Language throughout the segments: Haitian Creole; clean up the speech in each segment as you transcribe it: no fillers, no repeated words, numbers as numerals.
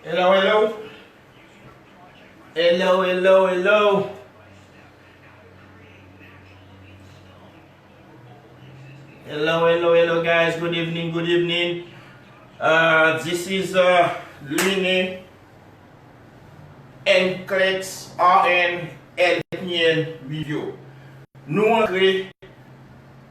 Hello, hello. Hello, hello, hello. Hello, hello, hello, guys. Good evening, good evening. This is Lini NCLEX RN LPN video. Nous entrons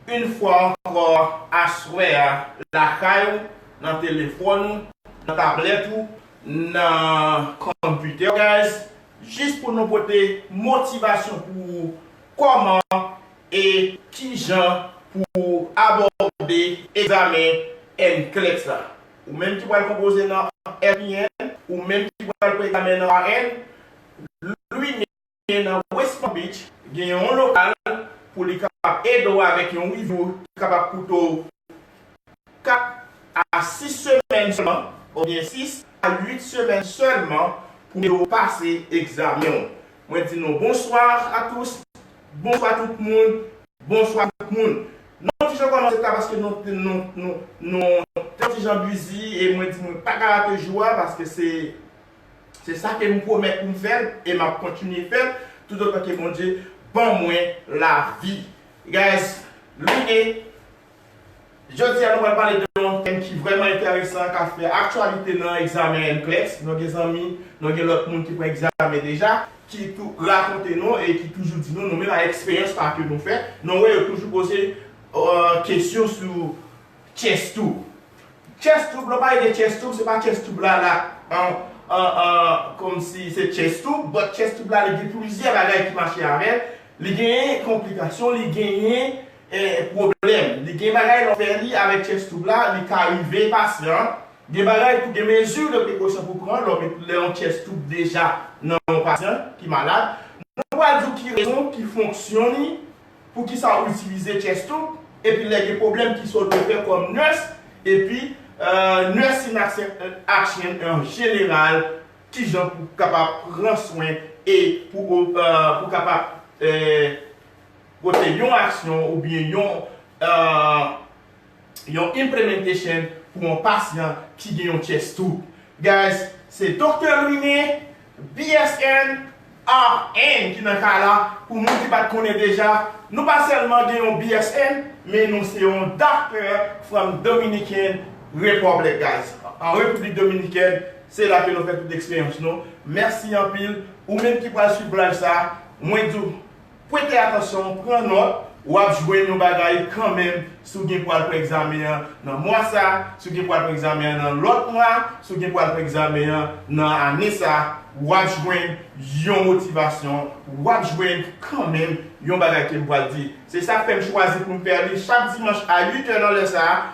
une fois encore à soir la caille dans le téléphone, dans la tablette ou dans le computer, guys, juste pour nous porter motivation pour comment et qui genre pour aborder l'examen NCLEX là. Ou même qui va le composer dans LPN, ou même qui va le examen dans RN, lui dans West Palm Beach, il y a un local pour les capables aider avec un review capable pour 4 à 6 semaines seulement, ou bien 6 à 8 semaines seulement pour passer l'examen. Moi je dis nous bonsoir à tous, bonsoir tout le monde, bonsoir tout le monde. Non, je commence parce que nous petits gens busy et moi je dis pas capable de jouer parce que c'est ça que me promet pour me faire et m'a continuer à faire tout autant que mon Dieu bon moi la vie. Guys, l'idée je dis à nous parler d'un thème qui est vraiment intéressant qui a fait actualité dans l'examen NCLEX. Nous avons des amis, nous avons l'autre monde qui prend l'examen déjà, qui tout raconte nous et qui toujours dit nous même l'expérience par que nous faisons. Nous avons toujours posé questions sur chest-tube. Chest-tube, le bail de chest-tube, ce n'est pas chest-tube là, comme si c'est chest-tube, mais chest-tube là, il y a plusieurs bagages qui marchent avec. Il y a des complications, il y a problème. Il y a des bagages avec chest-tube là, il peut arriver patient. Des bagages pour des mesures de précaution pour prendre, le chest-tube déjà dans un patient qui est malade. Nous allons dire qui raison qui fonctionne pour qui ça utiliser chest-tube et puis il y a des problèmes qui sont faits comme nurse et puis nursing action en général qui sont capables de prendre soin et pour capable porter une action ou bien une implementation pour un patient qui a un chest-tube. Guys, c'est Dr. Louis BSN RN qui est dans le cas là, pour nous qui ne connaissent déjà, nous pas seulement un BSN, mais nous sommes un docteur from Dominican Republic, guys. En République Dominicaine, c'est là que nous faisons toute l'expérience. Merci en pile, ou même qui va suivre ça, moi je dis, prêtez attention, prenez note, ou à jouer nos bagailles quand même, si vous avez pour examiner dans le mois ça, si vous avez pour examiner dans l'autre mois, si vous avez pour examiner dans l'année ça, ou à jouer une motivation, ou à jouer quand même une bagaille qui me dire. C'est ça que je choisis pour me faire chaque dimanche à 8h dans le ça.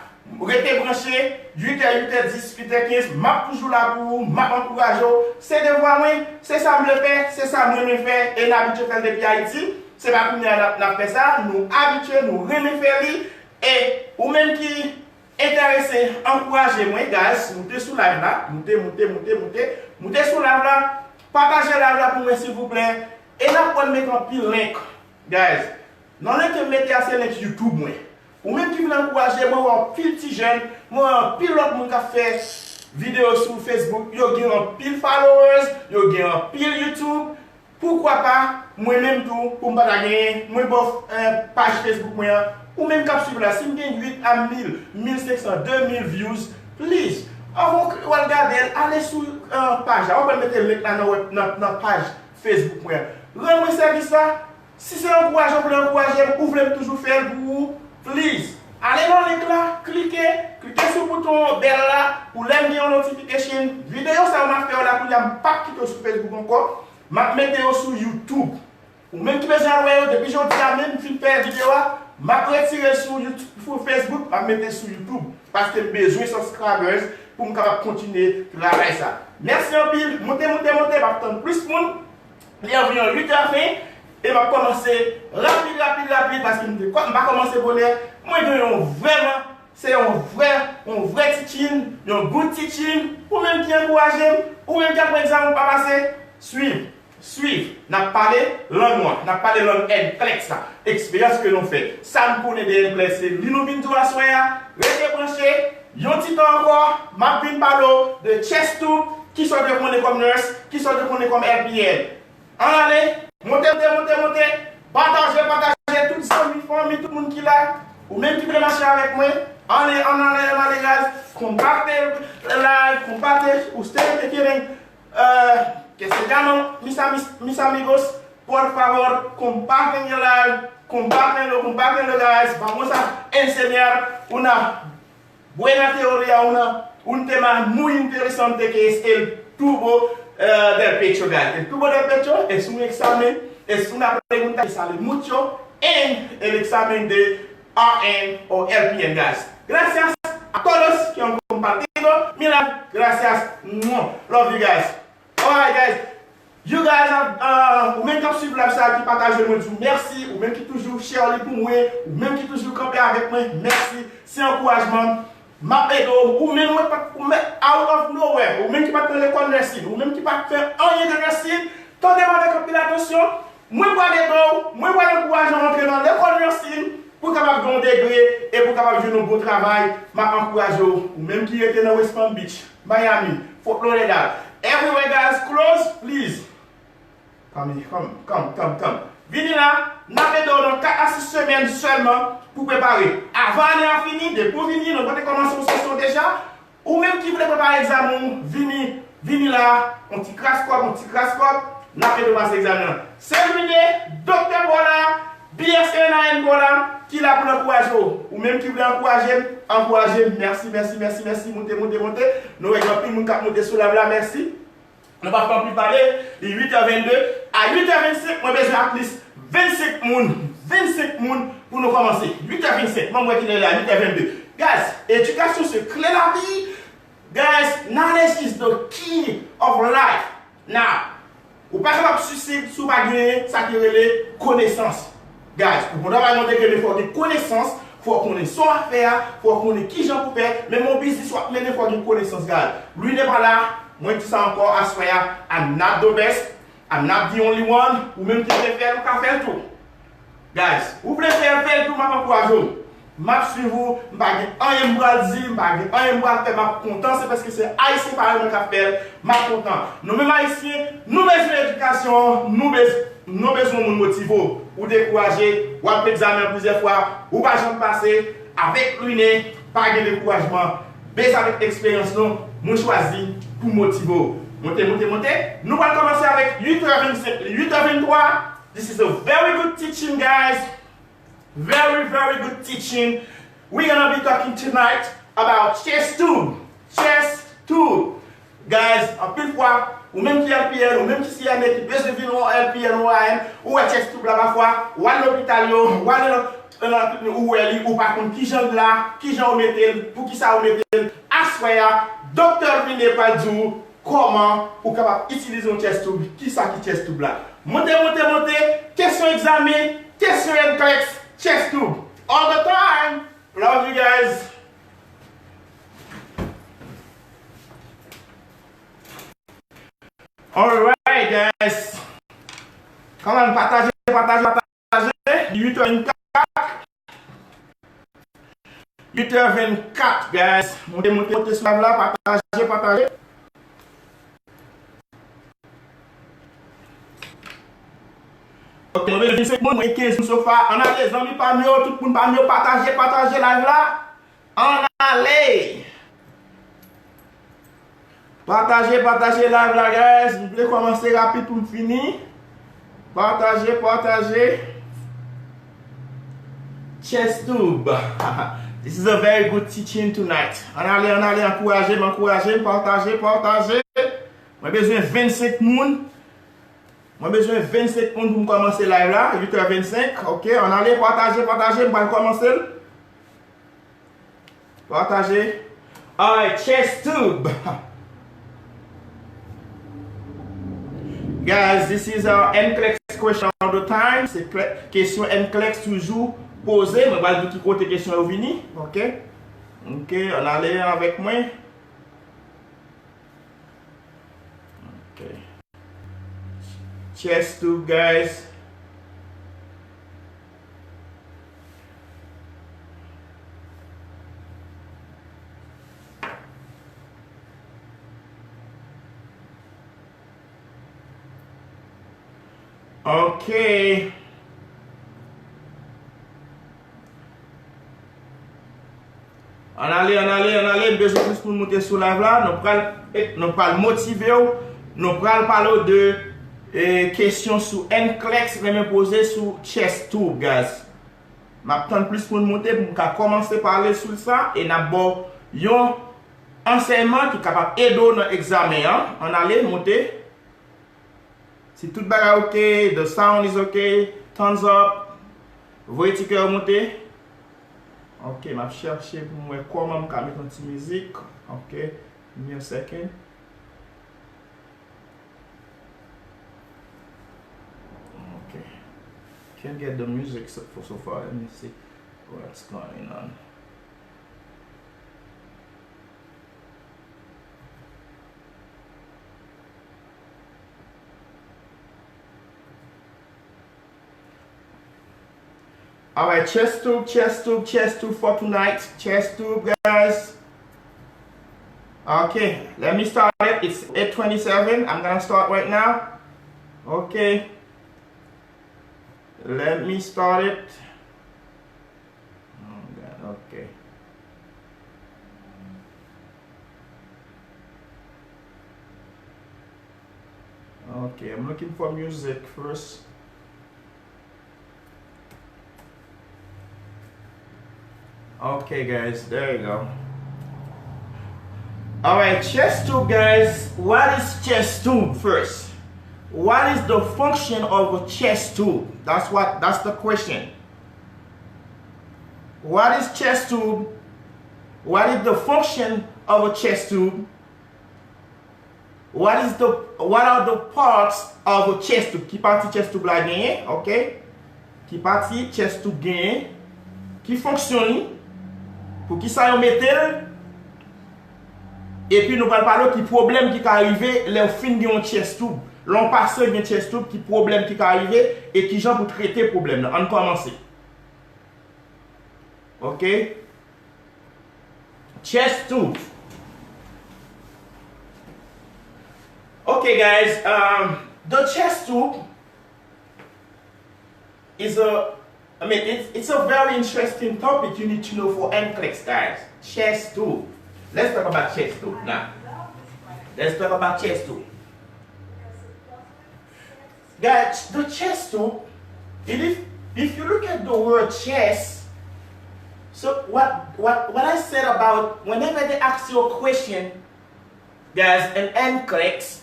Restez branché, 8h, 8h10, 8h15, m'a toujours là pour vous, m'a encouragé. C'est devoir moi, c'est ça que je fais, c'est ça que je fais, et l'habitude de faire depuis Haïti. C'est pas pour nous fait ça, nous habitués, nous remettons faire et ou même qui intéressé, encouragez moi, guys, montez sous live là, montez sous live là, partagez live là pour moi s'il vous plaît, et là pour mettre un pile link, guys, non là que mettez assez link YouTube moi, ou même qui veut encourager moi un pile petit jeune, moi un pile l'autre monde qui a fait vidéo sur Facebook, yo gagne un pile followers, yo gagne un pile YouTube. Pourquoi pas, moi-même tout, pour me gagner, moi page Facebook, ou même cap sur là, si je gagne 8 à 1000, 1500, 2000 views, please, regardez, allez sur page, on peut mettre le lien dans notre page Facebook. Rendez-moi service là, si c'est encourageant pour l'encourager, vous voulez toujours faire pour vous, please, allez dans le lien là, cliquez sur le bouton bell là, pour l'aimer en notification, vidéo ça m'a fait là, pour ne pas quitter sur Facebook encore. Je vais mettre sur YouTube. Ou même qui besoin de depuis aujourd'hui, même si je fais une vidéo, je vais retirer sur YouTube, sur Facebook, je vais mettre sur YouTube. Parce que j'ai besoin de subscribers pour me continuer à travailler ça. Merci en pile. Montez, je vais attendre plus de monde. Il y a environ 8h20 et je vais commencer rapide parce que je vais commencer à voler. Moi, c'est un vrai teaching, un good teaching, ou même qui encourage, ou même qui a par exemple pas passer. Suivre, n'a parlé langue noire, n'a parlé langue NCLEX, expérience que nous faisons. Ça nous connaît des NCLEX, c'est l'innovine tout à soya, restez branché, yon petit temps encore, ma vin parlo de chest tube, qui sont de connaître comme nurse, qui sont de connaître comme LPN. Allez, montez, partagez, toutes les familles, tout le monde qui est là, ou même qui veut marcher avec moi. Allez, guys, compartez le live, compartez, ustedes que quieren que se llaman mis amigos, por favor, comparten el live, compártenlo, guys. Vamos a enseñar una buena teoría, un tema muy interesante que es el tubo del pecho, guys. El tubo del pecho es un examen, es una pregunta que sale mucho en el examen de RN o LPN, guys. Gracias a todos que han compartido. Mira, gracias. Love you guys. Alright, guys. You guys have, ou même qui suivent la qui partagent le monde, merci. Ou même qui toujours share pour moi, ou même qui toujours camper avec moi, merci. C'est un encouragement. Ma pédo, ou même out of nowhere, ou même qui pas faire l'école nursing, ou même qui pas faire rien de nursing, tendez avec un peu d'attention. Moi, je encourage à rentrer dans l'école nursing pour capable de degré et pour capable de jouer un bon travail. Je encourage ou même qui était dans West Palm Beach, Miami, Fort Lauderdale. Everywhere, guys, close, please. Come. Venez là, n'avez dans 4 à 6 semaines seulement pour préparer. Avant d'être fini, depuis venir, nous allons commencer une session déjà. Ou même qui voulait préparer l'examen, venez là, on petit crash-code, n'avez de passer l'examen. C'est lui, Dr. Bola, BSN Bola, qui l'a pour l'encourager. Ou même qui voulait encourager, merci. Montez. Nous regardons tout le monde qui monter sur la blague, merci. Nous ne pouvons pas plus parler. Il est 8h22. À 8h25, moi, j'ai besoin de plus 25 personnes pour nous commencer. 8h25. Moi, qui est là, 8h22. Guys, éducation, c'est clé la vie. Guys, knowledge is the key of life. Now, vous ne pouvez pas suicide sous pas gagner, ça qui est les connaissances. Guys, pour nous montrer que il faut des connaissances, il faut qu'on ait son affaire, il faut qu'on ait qui j'en peux faire. Mais mon business, il faut des connaissances, guys. Lui n'est pas là. Moi, tu sais encore, I swear, I'm not the best, I'm not the only one, ou même qui peut faire, ou faire tout. Guys, vous voulez faire tout, je vais encourager. Je suis vous, je ne vais pas dire, je ne vais pas faire, content, c'est parce que c'est haïtien par exemple qui fait, je suis content. Nous, même haïtiens, nous besoin d'éducation, nous besoin de motiver, ou décourager, ou apprendre l'examen plusieurs fois, ou pas jamais passer, avec l'une, pas de découragement, mais avec l'expérience, nous choisissons pour motiver. Montez. Nous allons commencer avec 8h25, 8h23. This is a very good teaching, guys. Very good teaching. We're going to be talking tonight about chest tube. Guys, en plus de fois, ou même qui est LPN, ou même qui est qui besoin de venir en LPN ou AM, ou à chest tube là-bas, ou à l'hôpital, ou ou par contre, qui j'en là, qui j'en mettez, pour qui ça mettez, assoya, docteur Vine pas dire comment ou capable utiliser un chest tube, qui ça qui chest tube là. Montez, question examen, question NCLEX, chest tube, all the time. Love you guys. Alright guys. Quand même partagez. 8h24 guys. Montez sur la partagez. Ok, on va dire 5 mon 15 sur sofa. On a les amis parmi eux, tout le monde parmi eux, partagez live là. On allez. Partagez live là guys. Vous voulez commencer rapide pour finir. Partagez. Chest tube. This is a very good teaching tonight. On allez encourager, partagez. Moi besoin 25 personnes. Moi besoin 27 pour commencer live là, 8h25. OK, on allait partager, on va commencer. Partager. Alright, chest tube. Guys, this is our NCLEX question all the time. C'est question NCLEX toujours posée. Je vais vous dire côté question est venue. OK, on allait avec moi. OK. Chest tube, guys. Ok. On allait, besoin plus pour monter sur la là. Nous pral motiver, nous pral parler de questions sur NCLEX, me poser sur chest tube, guys. M'attends plus pour monter pour commencer à parler sur ça et n'a bon yon enseignement qui est capable d'aider dans l'examen. Hein? On allait monter. Si tout est ok, the sound is ok, thumbs up. Vous voyez que vous montez. Ok, je vais chercher pour moi comment je vais mettre une petite musique. Ok, give me a second. Ok, can't get the music so far. Let me see what's going on. Alright, chest tube for tonight. Chest tube, guys. Okay, let me start it. It's 8:27. I'm gonna start right now. Okay. Let me start it. Oh God, okay. Okay, I'm looking for music first. Okay, guys, there you go. Alright, chest tube, guys. What is chest tube first? What is the function of a chest tube? That's the question. What is chest tube? What is the function of a chest tube? What are the parts of a chest tube? Qui partie chest tube la gagne, ok? Qui partie chest tube gagne? Qui fonctionne? Pour qui ça yon mettel? Et puis nous allons parler qui problème qui arrive les fin de chest tube. L'on passe une chest tube qui problème qui arrive et qui gens pour traiter problème là. On commence. OK? Chest tube. Okay, guys, the chest tube is it's a very interesting topic you need to know for NCLEX, guys. Chest tube. Let's talk about chest tube now. Let's talk about chest tube. Guys, the chest tube, if you look at the word chest, so what I said about whenever they ask you a question, guys, in NCLEX,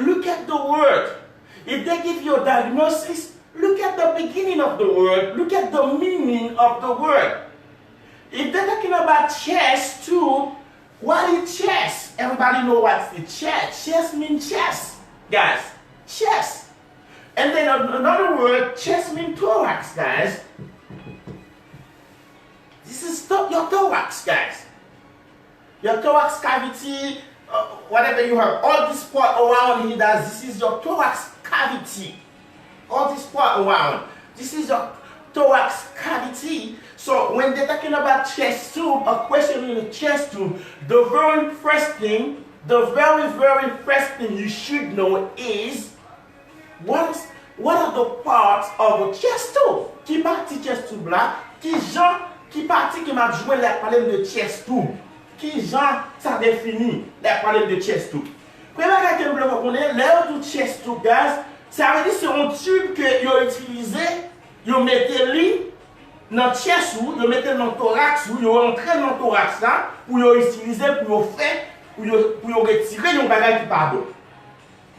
look at the word. If they give you a diagnosis, look at the beginning of the word. Look at the meaning of the word. If they're talking about chest tube, what is chest? Everybody know what's the chest. Chest means chest, guys. Chest. And then another word, chest means thorax, guys. This is your thorax, guys. Your thorax cavity, whatever you have, all this part around here, this is your thorax cavity. All this part around, this is your thorax cavity. So when they're talking about chest tube, a question in the chest tube, the very first thing you should know is what are the parts of a chest tube? Qui partie chest tube là? Qui partie qui m'a joué la parole de chest tube? Qui genre ça définit la parole de chest tube? Première chose que je veux connaître, l'air du chest tube, guys, ça veut dire que c'est un tube que vous utilisez, vous mettez dans le chest ou vous mettez dans le thorax ou vous rentrez dans le thorax là, pour vous utiliser pour vous faire, pour vous retirer un bagage qui pas bon.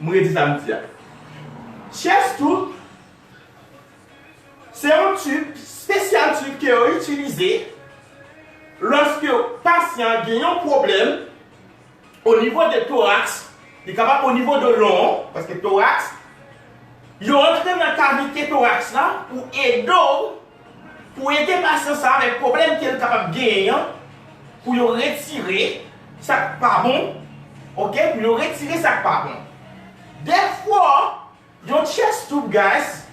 Je vais dire ça me dit. Chest tube, c'est un tube, spécial tube que vous utilisez lorsque le patient a un problème au niveau du thorax, il est capable au niveau de l'on, parce que le thorax, il rentre dans la cavité thorax là pour aider le patient avec le problème qu'il est capable de gagner, pour le retirer, ça pas bon, ok, pour le retirer, ça pas bon. Des fois, your chest tube, guys,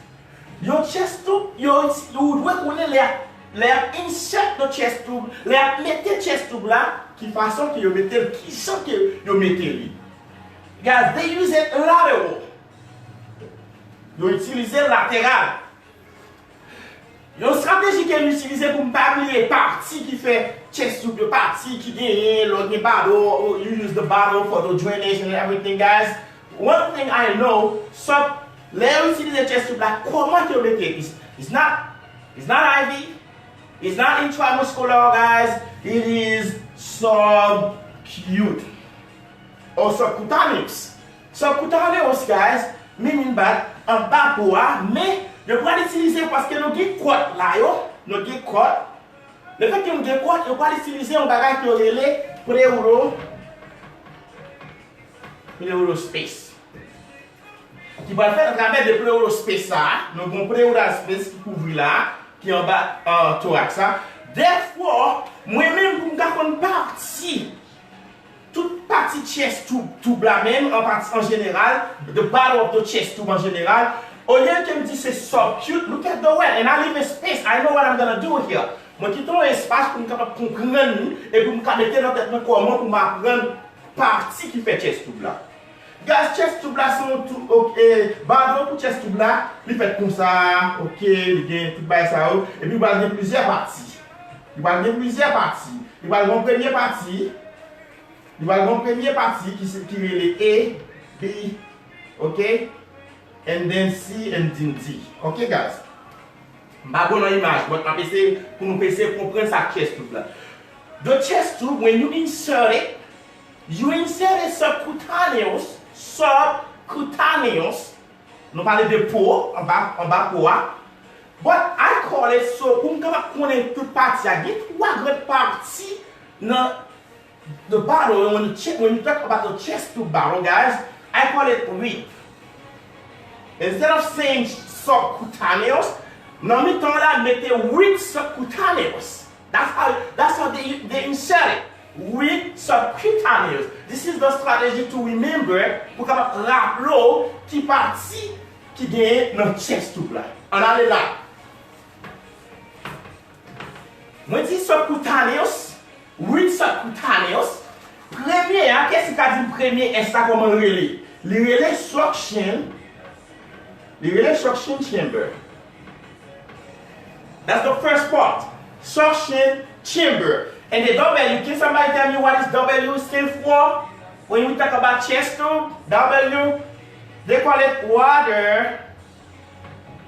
your chest tube, vous devez connaître les insert the chest tube, les mettez chest tube là, qui façon que vous mettez, qui sont que vous mettez. Guys, they use it lateral. Ils utilisent latéral. Une stratégie qu'ils utilisent pour ne pas oublier partie qui fait chest tube, the partie qui gagne, le battle, you use the battle for the drainage and everything, guys. One thing I know, les utiliser chest tube là, comment tu le mettez? It's not IV, it's not intramuscular, guys. It is subcutaneous or subcutaneous. Subcutaneous, guys, meaning that en bas pour mais je peux l'utiliser parce que nous avons des côtes là, nous avons des côtes. Le fait que nous avons des côtes, je peux l'utiliser en bagage qui est pleuropspace. Qui va le faire à travers le pleuropspace là. Nous avons un pleuropspace qui couvre là, qui est en bas en thorax. Des fois, moi-même, pour me faire une partie, toute partie chest tube là même, en général, the bottom of the chest tube en général, au lieu que me dit c'est subcute, look at the well, and I leave a space, I know what I'm gonna do here. Moi, quitte un espace pour me comprendre et pour me mettre dans tête comment pour m'apprendre partie qui fait chest tube là. Guys, chest tube là, sont tout, ok, bottom pour chest tube là, il fait comme ça, ok, il gagne tout by ça, et puis il va y avoir plusieurs parties. Il va y avoir plusieurs parties. Il va y avoir une première partie. Il va y avoir une première partie qui est les A, B, ok? And then C and then D. Ok, guys? Je vais vous donner une image, pour nous essayer de comprendre sa chest tube là. The chest tube, when you insert it subcutaneous. Nous parlons de peau, en bas peau. But I call it so, pour nous connaître toute partie, il y a trois grandes parties dans the bottle. When you talk about the chest tube bottle, guys, I call it rib. Instead of saying subcutaneous, dans le temps là, mettez rib subcutaneous. That's how they insert it. Rib subcutaneous. This is the strategy to remember pour rappeler qui partie qui gagne dans le chest tube là. On allait là. Moi je dis subcutaneous, rib subcutaneous. Premier, qu'est-ce qu'il a dit premier? Est-ce que comment relais? Le relais suction chamber. That's the first part. Suction chamber. And the W, can somebody tell me what is W stand for? When we talk about chest tube, W, they call it water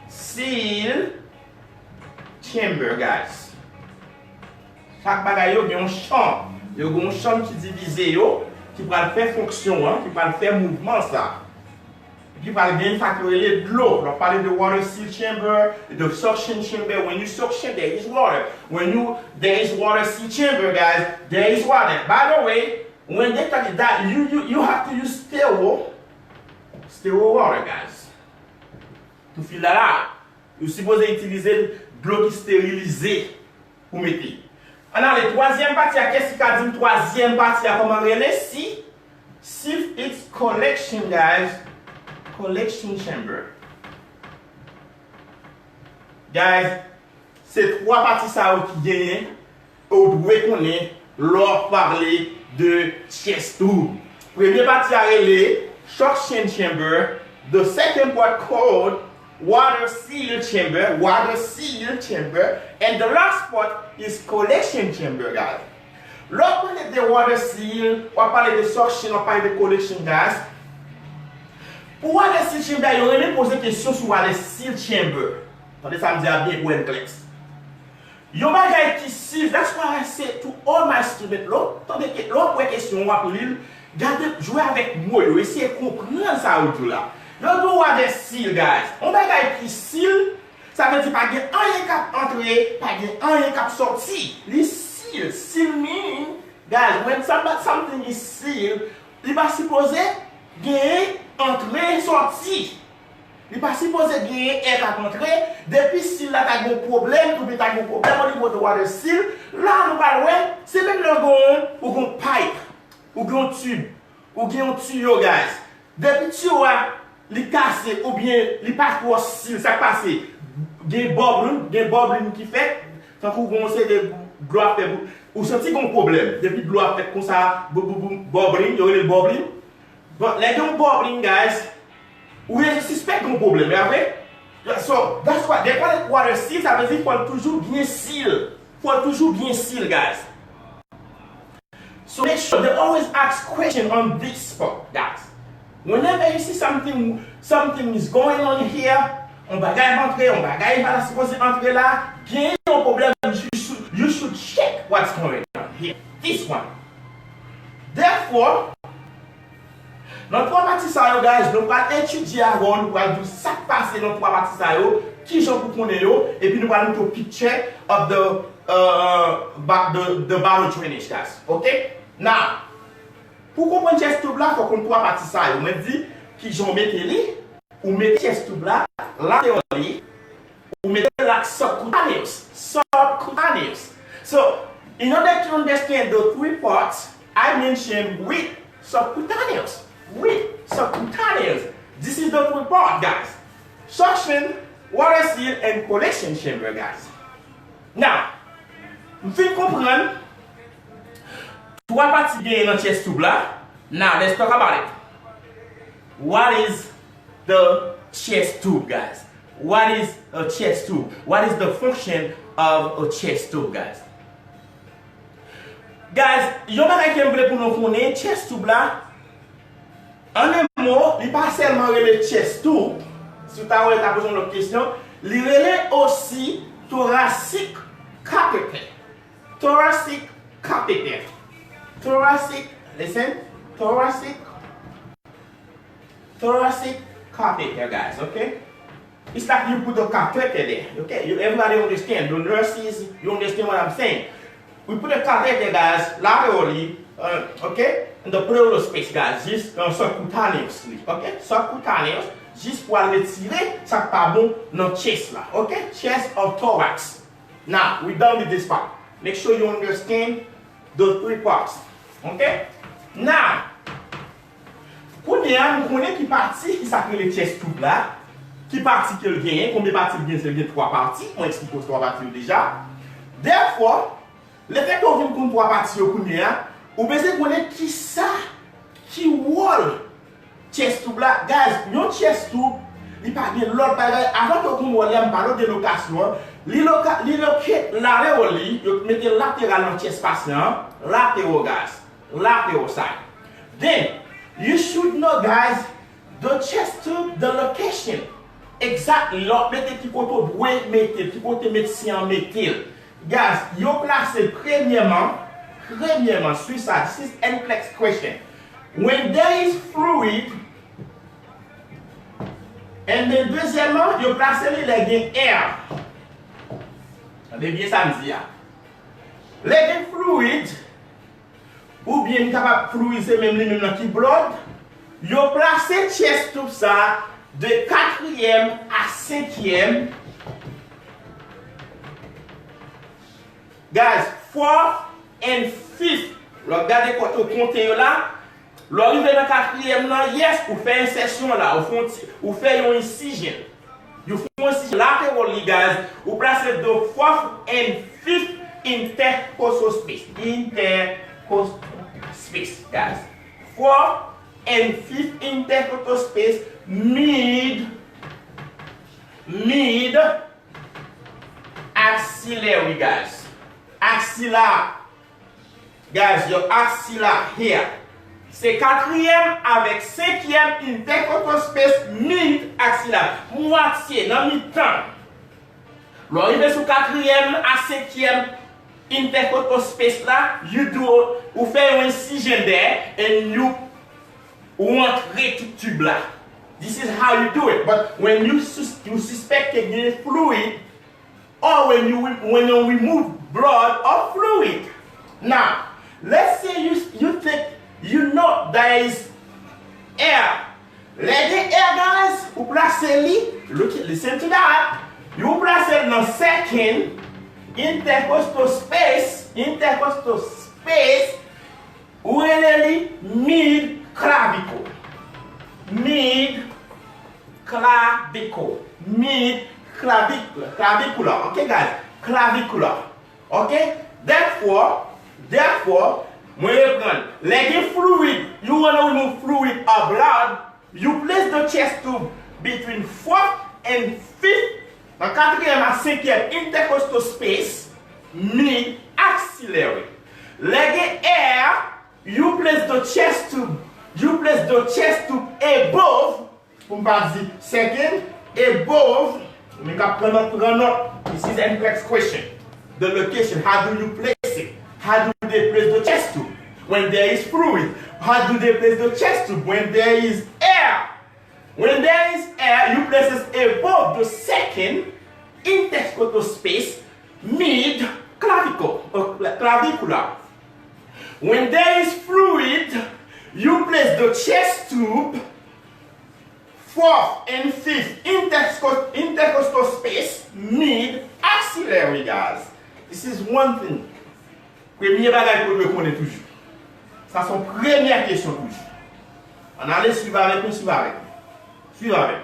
seal chamber, guys. Chaque bagay yo gen un champ. Yo gen un champ qui divise yo, qui va faire fonction, qui va faire mouvement ça. Qui va bien factoriser de l'eau. On parle de water seal chamber, the suction chamber. When you suction, there is water. There is water seal chamber, guys, there is water. By the way, when they talk that, you have to use sterile water, guys. To fill that out. Vous supposez utiliser de l'eau qui stérilisée pour mettre. Alors, la troisième partie, qu'est-ce qu'il a dit? Troisième partie, comment relais? Si it's collection, guys. Collection chamber. Guys, c'est trois parties ça qui gagnent. Vous devez connaître lors parler de chest tube. Première partie à relais, suction chamber. The second part called water seal chamber. And the last part is collection chamber, guys. Lorsqu'on parle de water seal, on parle de suction, on parle de collection, guys. Pour water seal chamber, il y aurait posé question sur water seal chamber. Attendez, ça me dit bien pour N-Clex. Yon bagay qui seal, that's why I say to all my students, attendez, l'autre question, on va pour l'île, jouer avec moi, essayez de comprendre ça autour là. L'autre water seal, guys. On bagay qui seal, ça veut dire pas qu'il y a un cap entrer, pas qu'il y a un cap sortir. Les seal, meaning, guys, when something is sealed, il va supposer gagner entrer sortir. Il n'est pas supposé gagner air à entrer. Depuis si là tu as un problème, tu as un problème au niveau de water seal, là nous parlons, c'est même le gon ou un pipe, ou un tube, ou un tuyau, guys. Depuis tu vois, il cassé ou bien il passe pour seal, ça passe. Des boblin qui fait, tant qu'on commence de gloire faire, ou senti qu'on problème. Depuis gloire fait comme ça, boblin, il y a le boblin. But les deux boblin, guys. ou je suspecte un problème, après. So, that's what they call it water seal, ça veut dire qu'il faut toujours bien seal. Il faut toujours bien seal, guys. So make sure they always ask questions on this spot, guys. Whenever you see something is going on here, on bagaille rentrer, on bagaille va supposé entrer là, bien un problème, you should check what's going on here. This one. Therefore, dans trois parties ça yo guys, nous allons étudier avant, nous allons dire ça passe dans trois parties ça yo, qui j'en pour connaître yo, et puis nous allons faire picture of the battle drainage, guys. Okay? Now, pour comprendre chest tube là, faut qu'on trois parties ça yo. On dit qui j'en mettez li, ou mettez chest tube là, laterally, ou mettez la subcutaneous. So, in order to understand the three parts, I mentioned with subcutaneous. This is the three part, guys. Suction, water seal, and collection chamber, guys. Now, vous pouvez comprendre trois parties dans le chest tube là. Now, let's talk about it. What is the chest tube, guys? What is a chest tube? What is the function of a chest tube, guys? Guys, yon bagay ki m'vle pour nous connaître chest tube là. En un mot, il pas seulement le chest tube. Si tu as posé une question, il relève aussi thoracic catheter. Thoracic catheter. Listen. Thoracic catheter, guys, okay? It's like you put a catheter there, okay? Everybody understand. The nurses, you understand what I'm saying? We put a catheter, guys, laterally, okay? In the pleural space, guys, just subcutaneously, okay? Subcutaneous, juste pour retirer ça pas bon dans chest là, okay? Chest of thorax. Now, we're done with this part. Make sure you understand the three parts, okay? Now, pour nous connaître qui partie qui s'appelle le chest tube là, qui partie qu'il gagne, combien de parties il gagne, c'est bien trois parties, on explique aux trois parties déjà. Therefore, le fait qu'on vient comme trois parties au connaître, ou besoin connaître qui ça, qui wall chest tube là, guys, yon chest tube, il pas bien l'autre bagage, avant que vous voyez parler de location, l'ilocate laterally, vous mettez latéral dans chest patient, latéral guys, lateral side. Then, you should know, guys, the chest tube, the location. Exactly, l'autre mettez qui côté doué mettez, qui côté médecin mettez. Guys, you place premièrement, sur ça, this is NCLEX question. When there is fluid, and then deuxièmement, you place les air. Attendez bien ça me dit. Les fluid, ou bien capable fluider même les mêmes qui blood, you place chest tube ça de 4e à 5e. Guys, 4th and 5th. Regardez quand vous comptez là. L'arrivée dans 4e là, yes, vous faites une session là, vous faites une incision. Vous faites une incision laterally, guys. Vous placez de 4th and 5th intercostal space. Intercostal space, guys. 4th and 5th intercostal space mid axillary, guys. Axilla, guys, your axilla here. C'est 4e avec 5e intercostal space mid axilla. Moitié, dans mi-temps. L'arrivée sur 4e à 5e intercostal space là, you faites une incision there and you want to tube là. This is how you do it. But when you suspect a fluid, or when you remove blood or fluid. Now, let's say you think you know there is air. Let the air, guys, you place it, listen to that. You place it in the second intercostal space, really mid-clavicle. Clavicular. Okay, guys? Clavicular. Okay? Therefore, when you run, like fluid, you want to remove fluid or blood, you place the chest tube between 4th and 5th, dans 4e à 5e intercostal space, mid-axillary. Leg air, you place the chest tube above, pour pas dire second, above, this is a complex question. The location, how do you place it? How do they place the chest tube? When there is fluid, how do they place the chest tube? When there is air. When there is air, you place it above the second intercostal space, mid-clavicular. When there is fluid, you place the chest tube 4th and 5th intercostal space, mid-axillary, guys. This is one thing. Premier bagage pour le connaître toujours. Ça c'est une première question toujours. On allait suivre avec nous, suivre avec.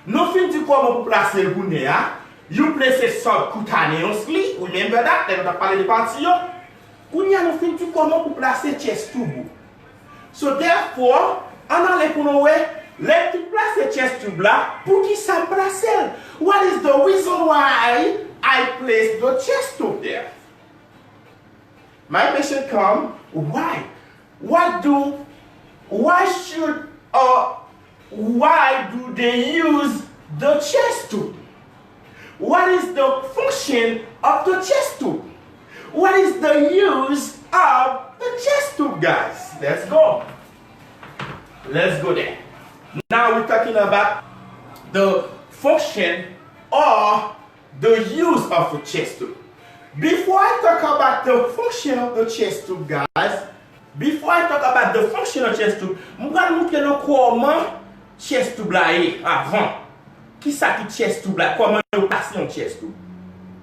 Nous finissons du comment pour placer le gounet. You place it subcutaneously. Remember that? On a parlé de parties. Nous finissons du comment pour placer chest tube. So therefore, on allait pour nous let you place the chest tube là pour qui ça place. What is the reason why I place the chest tube there? My question come, why? Why do they use the chest tube? What is the function of the chest tube? What is the use of the chest tube, guys? Let's go. Let's go there. Now we're talking about the function or the use of the chest tube. Before I talk about the function of the chest tube, guys, je vais vous montrer comment chest tube là est avant. Qui ça qui chest tube là? Comment on passe un chest tube?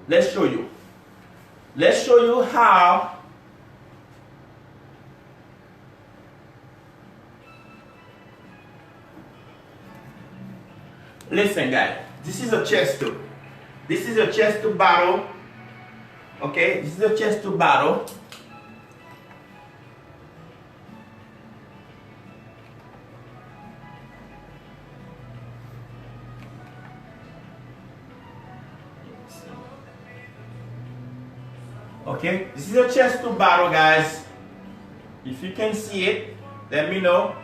Let's show you. Let's show you how. Listen, guys. This is a chest tube. This is a chest tube bottle. Okay, this is a chest tube bottle. Okay, this is a chest tube bottle, guys. If you can see it, let me know.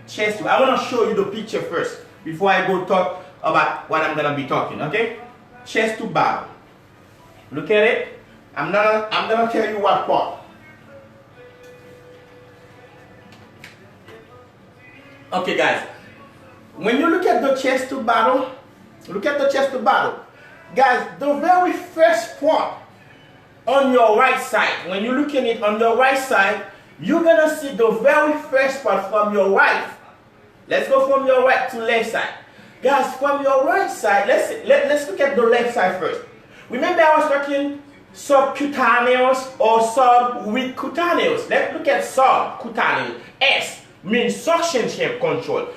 Chest tube. I want to show you the picture first before I go talk about what I'm gonna be talking. Okay, chest tube bottle. Look at it. I'm gonna tell you what part. Okay, guys. When you look at the chest tube bottle, guys. The very first part on your right side. When you look at it on your right side, you're gonna see the very first part from your right. Let's go from your right to left side, guys. From your right side, let's look at the left side first. Remember, I was talking subcutaneous or subcutaneous. Let's look at subcutaneous. S means suction chamber control.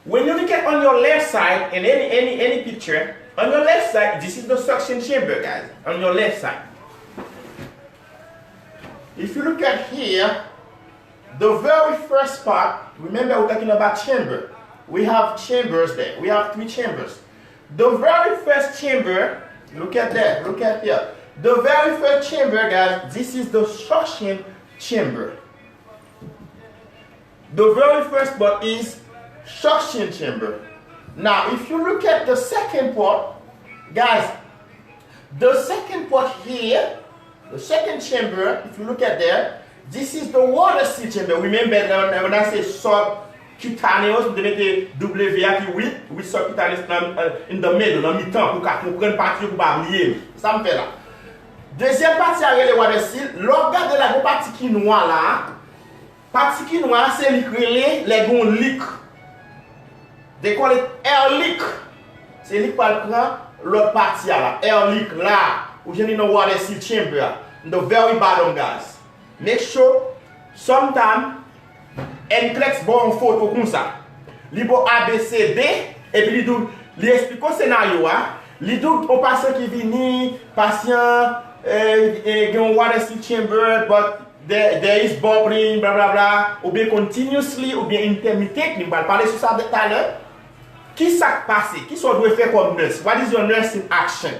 When you look at on your left side in any picture, on your left side, this is the suction chamber, guys. On your left side. If you look at here, the very first part, remember we're talking about chamber. We have chambers there. We have 3 chambers. The very first chamber, look at that, look at here. The very first chamber, guys, this is the suction chamber. The very first part is suction chamber. Now, if you look at the second part, guys, the second part here, the second chamber, if you look at there, this is the water seal chamber. Remember when I say subcutaneous, we mette W with subcutaneous in the middle, dans mi-temps, pour comprendre partie pour pas oublier. Ça me fait là. Deuxième partie avec le water seal, l'organe de la partie qui noire là, partie qui noire, c'est les gon leak. They call it air leak. C'est leak par prend l'autre partie là, air leak là. Ou j'ai dit no water seal chamber, the very bottom, guys. Make sure sometime NCLEX bon photo comme ça. Li bon ABCD et puis li explique le scénario li dit au patient qui vini, patient gen water seal chamber but there is bubbling, blah blah blah, ou bien continuously, ou bien intermittently. On va parler sur ça tout à l'heure. Qui s'est passé? Qui sont doit faire comme nurse? What is your nursing action?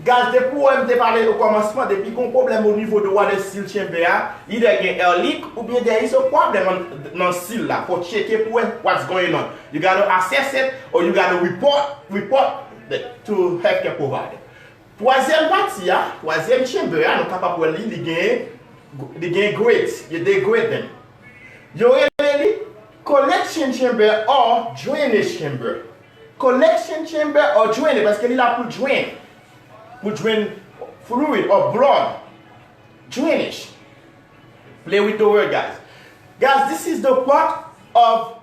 Guys, depuis où je parlé au commencement, depuis qu'on problème au niveau de water seal chamber, il y a un air leak ou bien there is a problem dans le seal là pour checker pour what's going on. You got to assess it or you got to report to healthcare provider. Troisième partie, troisième chamber, nous sommes capables de lire les grades, they grade them. You really collection chamber or drainage chamber. Collection chamber or drainage parce qu'il est là pour drain. Pour drain fluid or blood. Drainage. Play with the word, guys. Guys, this is the part of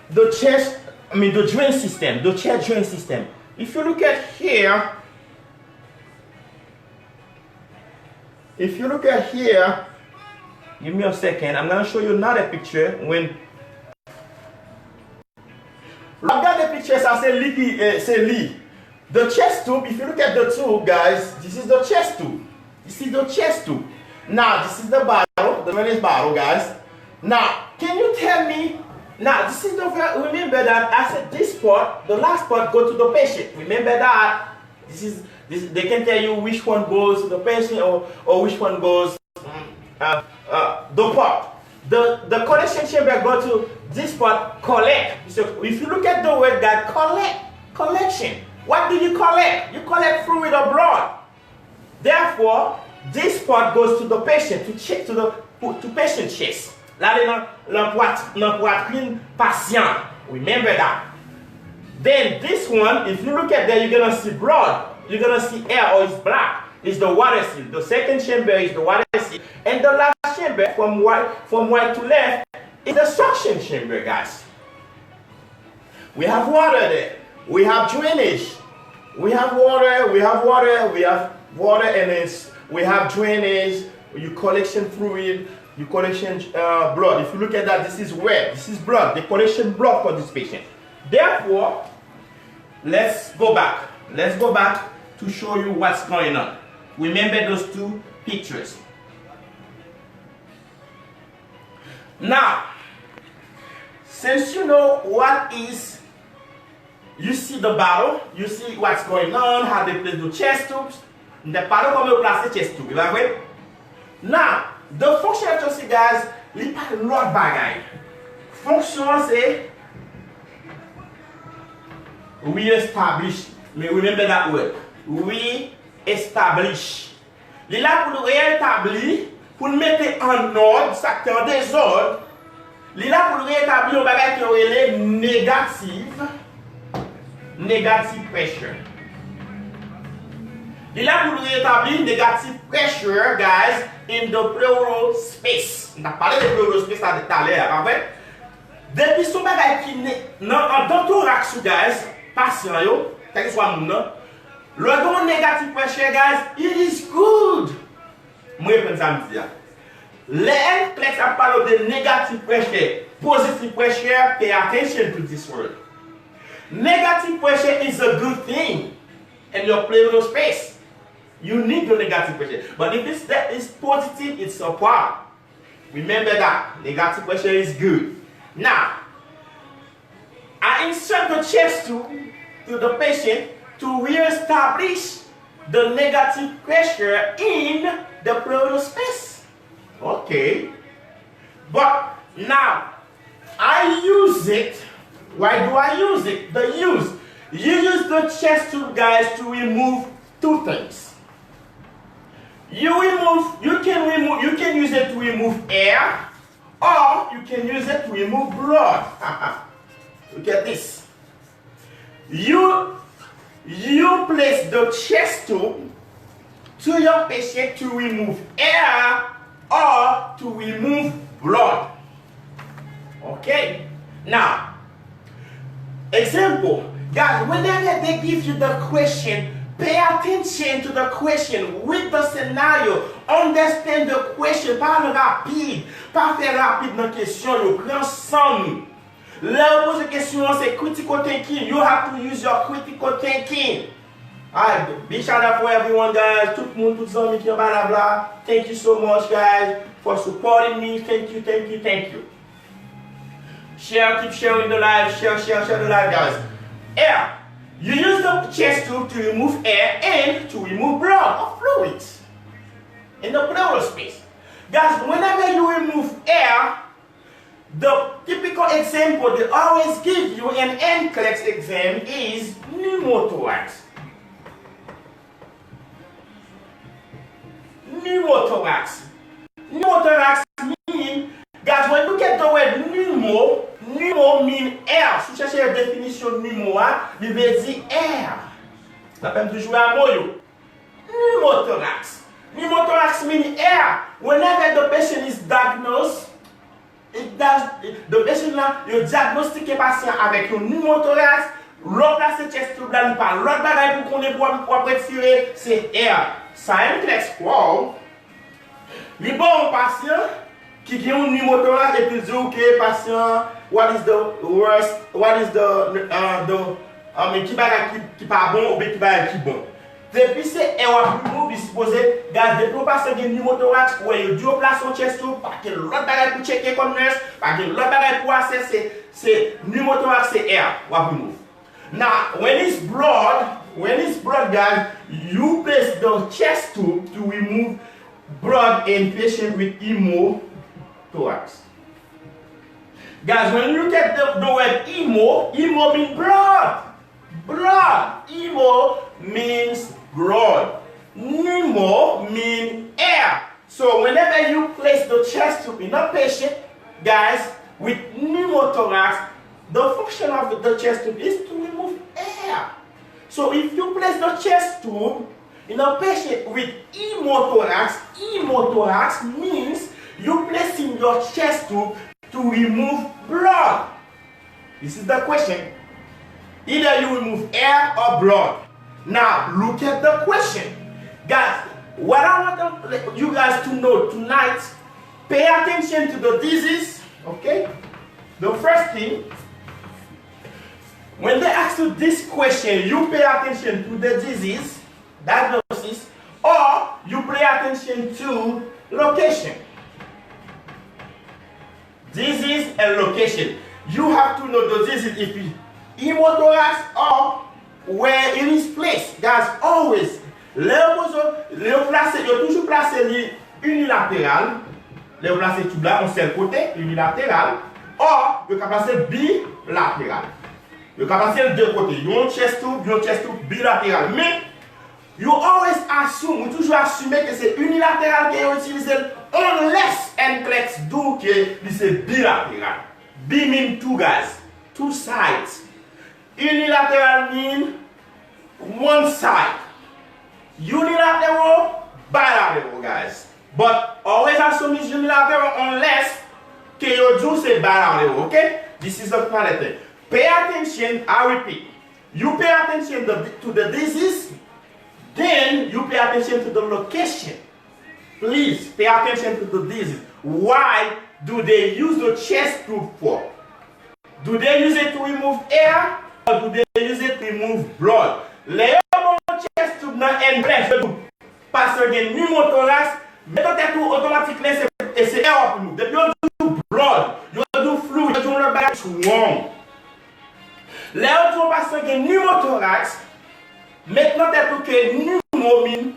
the chest, the drain system, the chest drain system. If you look at here, give me a second. I'm going to show you another picture when. Regarde the picture, ça c'est lit. The chest tube, if you look at the tube, guys, this is the chest tube. This is the chest tube. Now, this is the bottle, the drainage bottle, guys. Now, can you tell me, now, this is the, remember that I said this part, the last part go to the patient. Remember that they can tell you which one goes to the patient or which one goes the part. The collection chamber go to this part, collect. So if you look at the word that collection, what do you collect? You collect fluid or blood. Therefore, this part goes to the patient to check to patient chest. Là, dans poitrine patient. Remember that. Then this one, if you look at there, you're gonna see blood. You're gonna see air or it's black. It's the water seal. The second chamber is the water seal. And the last chamber, from right to left, is the suction chamber, guys. We have water there. We have drainage. We have water, and then we have drainage, you collection fluid, you collection blood. If you look at that, this is wet, this is blood, the collection blood for this patient. Therefore, let's go back. Let's go back to show you what's going on. Remember those two pictures. Now, since you know what is, you see the bottle, you see what's going on, how they place the chest tubes. The bottle comment place the chest tube, right? Now, the function of the guys, il pas l'autre bagaille. Fonction c'est re-establish. Mais remember that word. Re-establish. Il est là pour nous réétablir, pour nous mettre en ordre, ça qui est en désordre. Il est là pour nous réétablir un bagage qui est négative. Negative pressure. Il est là pour nous rétablir negative pressure, guys, in the pleural space. On a parlé de pleural space tout à l'heure, en fait. Depuis son bagage qui n'est dans thorax, guys, patient, quel que soit le nom, le negative pressure, guys, it is good. Moi, je pense ça me dire. Les NCLEX a parlé de negative pressure, positive pressure, pay attention to this word. Negative pressure is a good thing in your pleural space. You need the negative pressure. But if it's positive, it's a problem. Remember that. Negative pressure is good. Now, I insert the chest tube to the patient to re-establish the negative pressure in the pleural space. Okay. But now, I use it. Why do I use it? You use the chest tube, guys, to remove two things. You can use it to remove air, or you can use it to remove blood. Look at this. You place the chest tube to your patient to remove air or to remove blood. Okay? Now, example, guys, whenever they give you the question, pay attention to the question, read the scenario, understand the question, parle rapide, pas faire rapide dans la question, you prends somme. Là, pose la question, c'est critical thinking. You have to use your critical thinking. Alright, big shout out for everyone, guys. Tout le monde, tout le monde, blah blah. Thank you so much, guys, for supporting me. Thank you, thank you, thank you. Share, keep sharing the live. Share the live, guys. Air. You use the chest tube to remove air and to remove blood or fluids in the pleural space. Guys, whenever you remove air, the typical example they always give you in NCLEX exam is pneumothorax. Pneumothorax. Pneumothorax means, guys, when you get the word pneumo means air. Si vous cherchez la définition de pneumo, il veut dire air. Ça peut toujours à moyo. Pneumothorax. Pneumothorax means air. Whenever the patient is diagnosed, the patient is diagnostic patient avec un pneumothorax, l'autre là c'est chest tube là, pas l'autre bagaille pour qu'on ait pour retirer, c'est air. Ça NCLEX quoi? Les bons patients qui ont un pneumothorax et puis disent ok patient, what is the worst, what is qui bagaille qui pas bon ou bien qui bagaille qui bon. Depuis c'est air remove supposé gaz de pour passer de pneumothorax ou il doit placer son chest tube parce que l'autre bagaille pour checker comme nurse parce que l'autre bagaille pour assesser c'est pneumothorax c'est air ou remove. Now when it's blood guys, you place the chest tube to remove blood in patient with hemothorax. Guys, when you look at the word hemo means blood. Hemo means blood. Pneumo means air. So whenever you place the chest tube in a patient, guys, with pneumothorax, the function of the chest tube is to remove air. So if you place the chest tube in a patient with hemothorax means you placing your chest tube to remove blood. This is the question. Either you remove air or blood. Now look at the question. Guys, what I want you guys to know tonight, pay attention to the disease, okay? The first thing, when they ask you this question, you pay attention to the disease, diagnosis, or you pay attention to location. Disease and location. You have to know the disease if it's hemothorax or where it is placed. Guys, always, toujours placé unilatéral, les placer tout là, on seul côté, unilatéral, or you can placer bilatéral. You can placer les deux côtés, your chest tube bilatéral. Mais you always assume, vous toujours assumer que c'est unilatéral qui est utilisé unless NCLEX do que c'est bilatéral. B mean two guys, two sides. Unilateral mean one side. Unilateral, bilateral guys. But always assume it's unilateral unless que you do say bilateral, okay? This is the quality. Pay attention, I repeat. You pay attention to the disease, then you pay attention to the location. Please pay attention to the disease. Why do they use the chest tube for? Do they use it to remove air or do they use it to remove blood? Les chest tube dans NCLEX passe gen pneumothorax, mais tout automatiquement c'est air pour nous. Depuis on do blood, you do fluid, you do le bagage wrong. Les autres passe gen pneumothorax, maintenant tout que pneumo mean,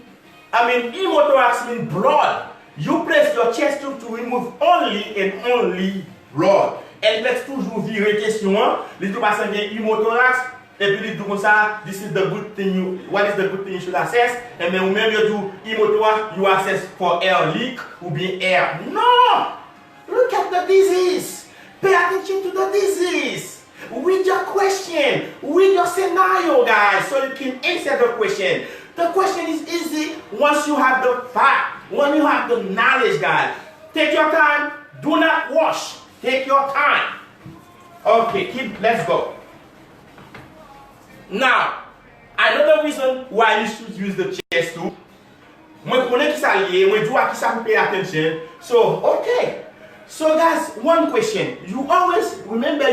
hemothorax mean blood. You place your chest tube to remove only and only blood. Elle laisse toujours virer question, les deux patients viennent pneumothorax, et puis ils disent comme ça, this is the good thing what is the good thing you should assess, et même you do pneumothorax, you assess for air leak ou bien air. No! Look at the disease. Pay attention to the disease. With your question, with your scenario, guys, so you can answer the question. The question is easy once you have the fact, when you have the knowledge, guys. Take your time, do not rush. Take your time. Okay, let's go. Now, another reason why you should use the chest tube. Moi connais qui ça lié, moi dois qui ça pour pay attention. So, okay. So guys, one question. You always remember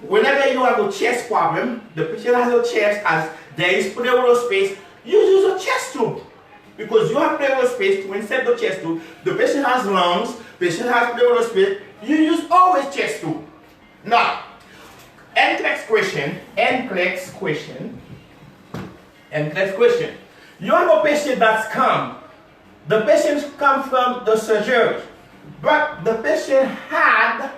whenever you have a chest problem, the patient has a chest as there is pleural space, you use a chest tube. Because you have pleural space to insert the chest tube. The patient has lungs, patient has pleural space, you use always chest tube. Now, NCLEX question. You have a patient that's come. The patient come from the surgery, but the patient had,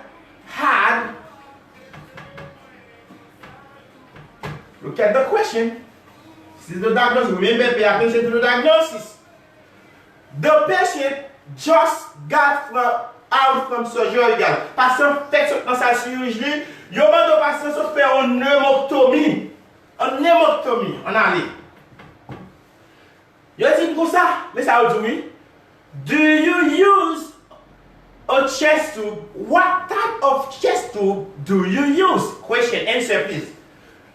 look at the question. This is the diagnosis. Remember, pay attention to the diagnosis. The patient just got out from surgery. Patient fait dans sa chirurgie. Yo mande au patient se faire une pneumotomie. Une pneumotomie. On allait. Yo dit comme ça. Mais ça veut dire, do you use a chest tube? What type of chest tube do you use? Question, answer please.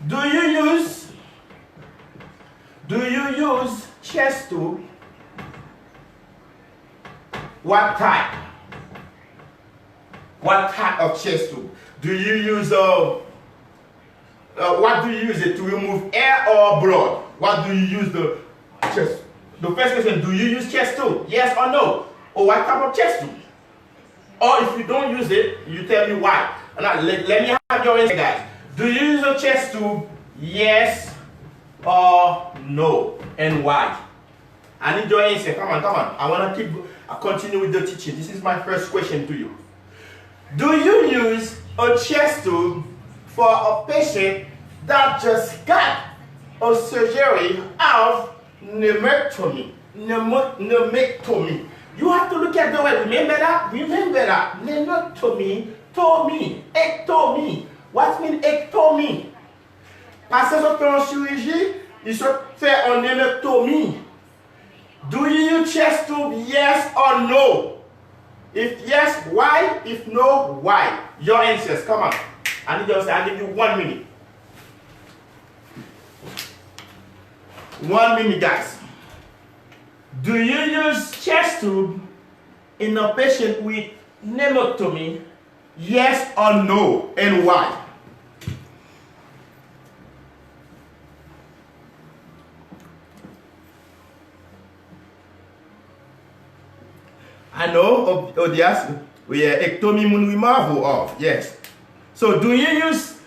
Do you use chest tube? What type? What type of chest tube? Do you use what do you use it to remove air or blood? What do you use the chest? The first question, do you use chest tube? Yes or no? Or what type of chest tube? Or if you don't use it, you tell me why. Now, let me have your answer, guys. Do you use a chest tube? Yes or no? And why? I need your answer. Come on. I want to continue with the teaching. This is my first question to you. Do you use a chest tube for a patient that just got a surgery of pneumectomy? Pneumectomy. You have to look at the word. Remember that? Pneumectomy. Ectomy. What means ectomy? Parce que sur en chirurgie, il se fait une pneumectomie. Do you use chest tube? Yes or no? If yes, why? If no, why? Your answers. Come on. I'll give you 1 minute. 1 minute, guys. Do you use chest tube in a patient with pneumectomy? Yes or no? And why? I know, Odias, we are ectomy marvel of, yes. So do you use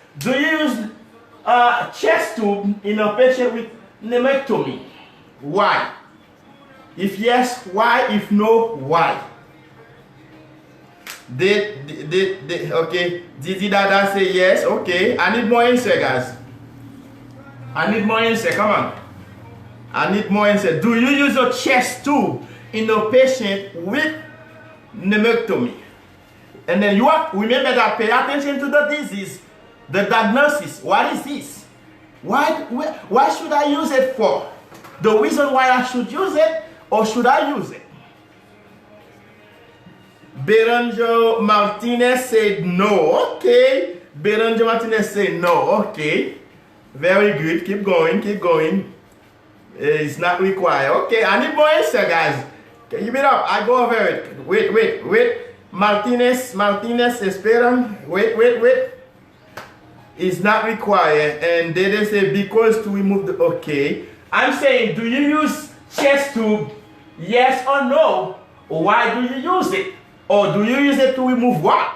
chest tube in a patient with pneumectomy? Why? If yes, why? If no, why? Okay, Didi Dada say yes, okay. I need more answer, guys. I need more answer, come on. I need more answer. Do you use a chest tube in a patient with pneumectomy? And then you have to remember that, pay attention to the disease, the diagnosis. What is this? Why should I use it for? The reason why I should use it, or should I use it? Berenjo Martinez said no. Okay. Berenjo Martinez said no. Okay. Very good. Keep going. It's not required. Okay. I need more answer, guys. Give it up. I go over it. Wait. Martinez, esperan. Wait. It's not required. And they didn't say because to remove the. Okay. I'm saying, do you use chest tube? Yes or no? Or why do you use it? Or do you use it to remove what?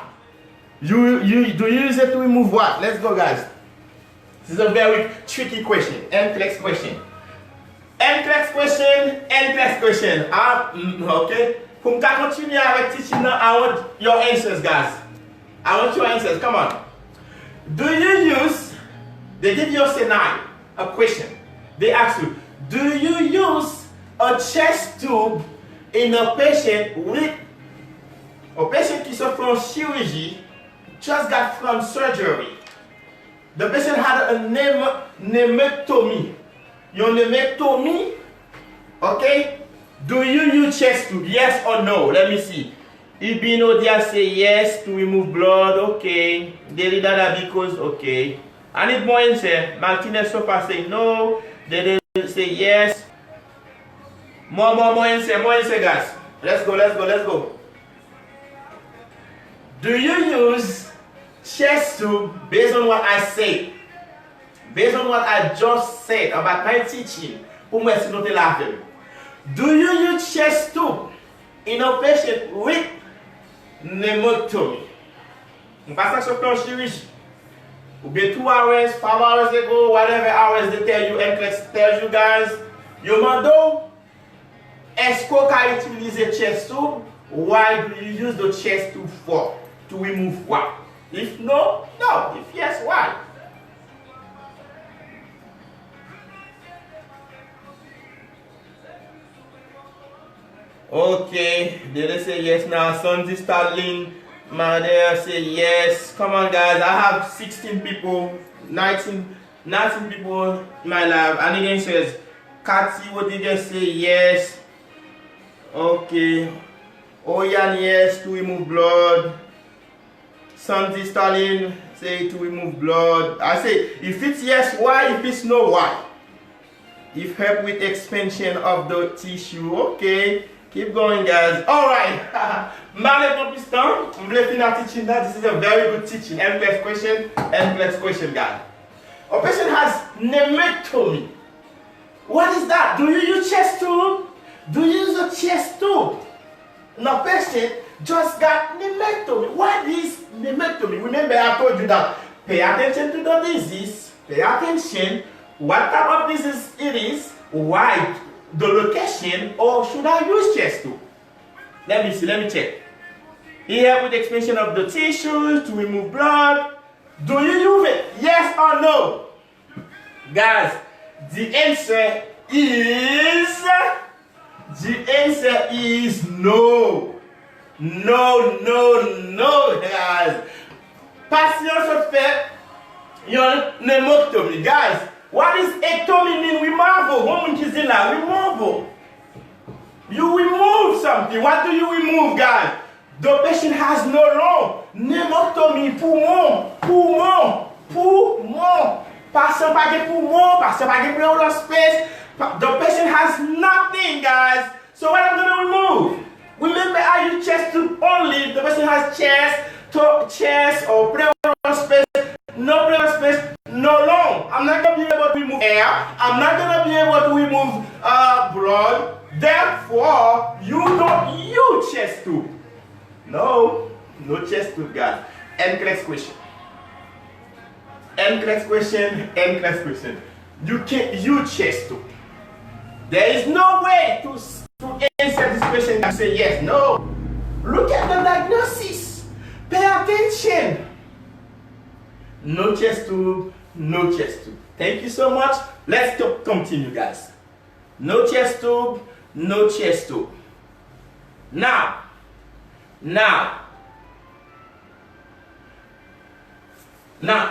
Do you use it to remove what? Let's go, guys. This is a very tricky question. NCLEX question. Okay. Pour continuer avec teaching, I want your answers, guys. I want your answers. Come on. Do you use? They give you a scenario, a question. They ask you, do you use a chest tube in a patient with a patient qui se fait chirurgie, just got from surgery? The patient had a pneumectomy. Your pneumectomy, okay? Do you use chest tube? Yes or no? Let me see. Ibino Diaz say yes to remove blood. Okay. Derrida because okay. I need more answer. Martinez so far say no. They say yes. More answer, guys. Let's go. Do you use chest tube based on what I say? based on what I just said about my teaching, pour moi, si nous te laver. Do you use chest tube in a patient with pneumotomy? On passe sur plan chirurgie. Ou bien 2 hours, 5 hours ago, whatever hours they tell you, NCLEX tells you guys, yo mando, est-ce qu'on peut utiliser chest tube? Why do you use the chest tube for? To remove what? If no, no. If yes, why? Okay, they say yes now. Sandy Starling, Mother say yes. Come on, guys. I have 16 people, 19 people in my lab. And again says, Kathy, what did you say? Yes. Okay. Oyan, yes, to remove blood. Sandy Starling say to remove blood. I say, if it's yes, why? If it's no, why? If help with expansion of the tissue, okay. Keep going, guys. All right. Mallet piston. I'm looking at teaching that. This is a very good teaching. NCLEX question, guys. A patient has pneumotomy. What is that? Do you use chest tube? Do you use a chest tube? No, patient just got pneumotomy. What is pneumotomy? Remember, I told you that. Pay attention to the disease. Pay attention. What type of disease it is? Why? The location, or should I use chest tube? Let me see, let me check. Here with the expansion of the tissues to remove blood. Do you use it? Yes or no? Guys, the answer is no. No, guys. Patient se fait yon pneumotomy. Guys, what is ectomy mean? Remove. Woman is in là, remove. You remove something. What do you remove, guys? The patient has no lung. Pneumotomy, poumon. Patient pas de poumon, patient pas de pleural space. The patient has nothing, guys. So what I'm gonna remove? Remember, I use chest tube only if the patient has chest or pleural space. No pleural space, no lung. I'm not going to be able to remove air. I'm not going to be able to remove blood. Therefore, you don't use chest tube. No chest tube, guys. NCLEX question. You can't use chest tube. There is no way to answer this question and say yes, no. Look at the diagnosis. Pay attention. No chest tube. Thank you so much. Let's continue, guys. No chest tube. Now,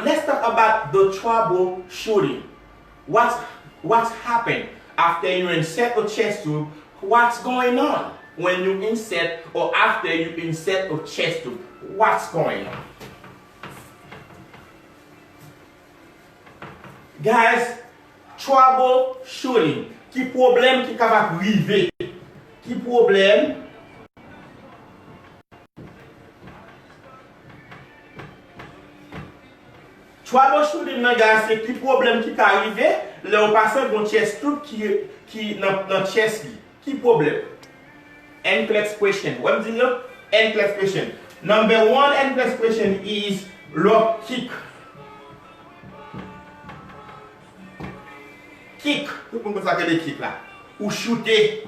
let's talk about the troubleshooting. What's happened after you insert a chest tube? What's going on when you insert or after you insert a chest tube? What's going on? Guys, troubleshooting. Qui problème qui capable arriver? Qui problème? Troubleshooting, guys, c'est qui problème qui peut arriver? Le patient gon chest tube qui dans chest li. Qui problème? NCLEX question. What is it? NCLEX question. Number 1 NCLEX question is low kick. Kick, tout le monde ça que des kick là. Ou shooter.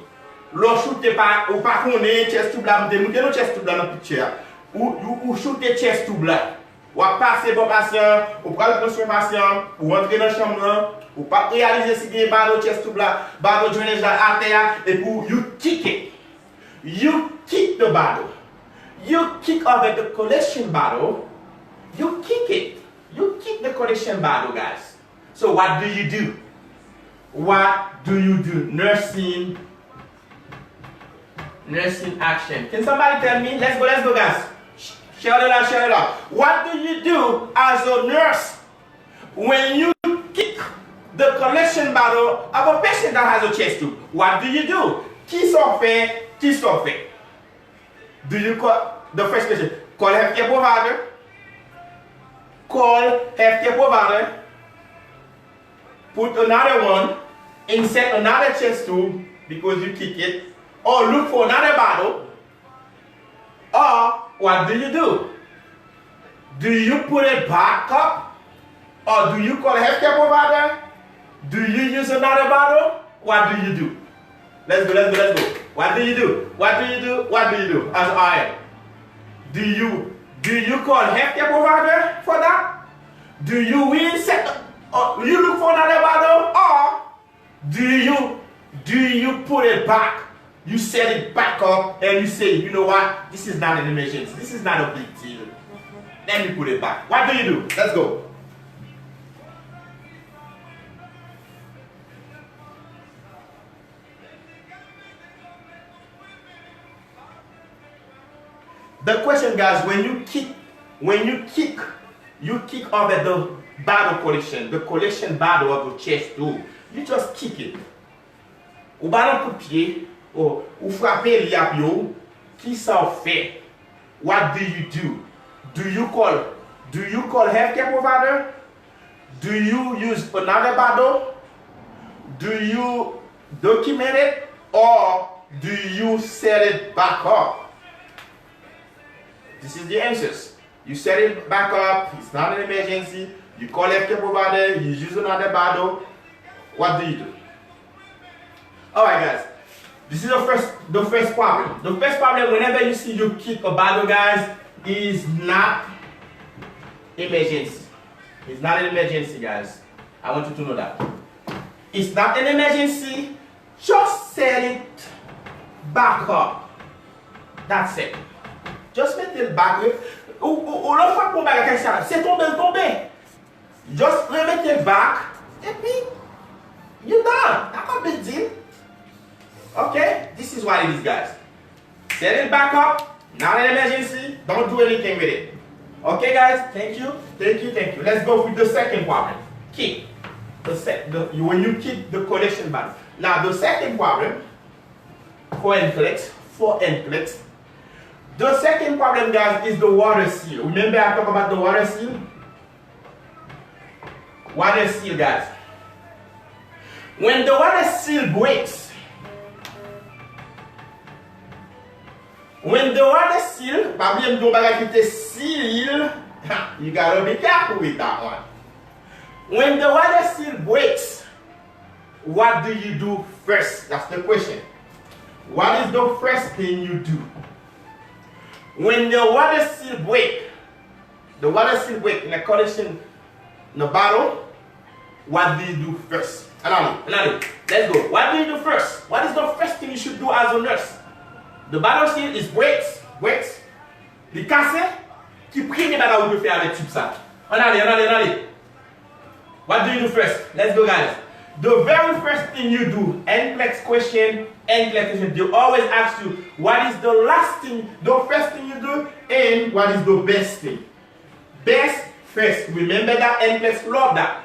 L'on shooter pas ou pas connaît chest tube là, monter no chest tube là dans picture. Ou shooter chest tube là. Ou passer bon patient, ou prendre le son patient, ou rentrer dans chambre là, ou pas réaliser si bien barreau chest tube là, barreau drainage là à terre et pour you kick it. You kick the bottle. You kick over the collection bottle. You kick it. You kick the collection bottle, guys. So what do you do? What do you do? Nursing action. Can somebody tell me? Let's go, guys. Share it out. What do you do as a nurse when you kick the collection bottle of a patient that has a chest tube? What do you do? Qui s'en fait? Do you call the first question? Call healthcare provider. put another one, insert another chest tube because you kick it, or look for another bottle, or what do? Do you put it back up, or do you call a healthcare provider? Do you use another bottle? What do you do? Let's go. What do you do? As I do you call a healthcare provider for that? Do you insert you look for another bottle, or do you put it back? You set it back up and you say, you know what? This is not an emergency. This is not a big deal. Let me put it back. What do you do? Let's go. The question, guys, when you kick over the bottle collection, the collection bottle of the chest tube, you just kick it. Ou ballon coup de pied, ou frapper liap yo, qui ça fait? What do you do? Do you call healthcare provider? Do you use another bottle? Do you document it, or do you set it back up? This is the answers. You set it back up, it's not an emergency, you call healthcare provider, you use another bottle. What do you do? Alright guys, this is the first problem. The first problem, whenever you see you kick a bottle, guys, is not emergency. It's not an emergency, guys. I want you to know that. It's not an emergency. Just set it back up. That's it. Just mettez le back. Ou l'autre fois pour bagarre ça, c'est tombé. Just remettez le back et puis you're done. That's not a big deal. Okay, this is what it is, guys. Set it back up. Not an emergency. Don't do anything with it. Okay, guys. Thank you. Let's go with the second problem. Kick. When you kick the collection button. Now the second problem, for NCLEX. The second problem, guys, is the water seal. Remember I talked about the water seal? Water seal, guys. When the water seal breaks, you gotta be careful with that one. When the water seal breaks, what do you do first? That's the question. What is the first thing you do? When the water seal breaks in the collection, in the bottle, what do you do first? Anani, let's go. What do you do first? What is the first thing you should do as a nurse? The bottle seal is breaks. Les cassés, qui prennent les bagages vous faire avec tube ça. Allez. What do you do first? Let's go, guys. The very first thing you do, NCLEX question, they always ask you, what is the first thing you do, and what is the best thing? Best first. Remember that NCLEX love that.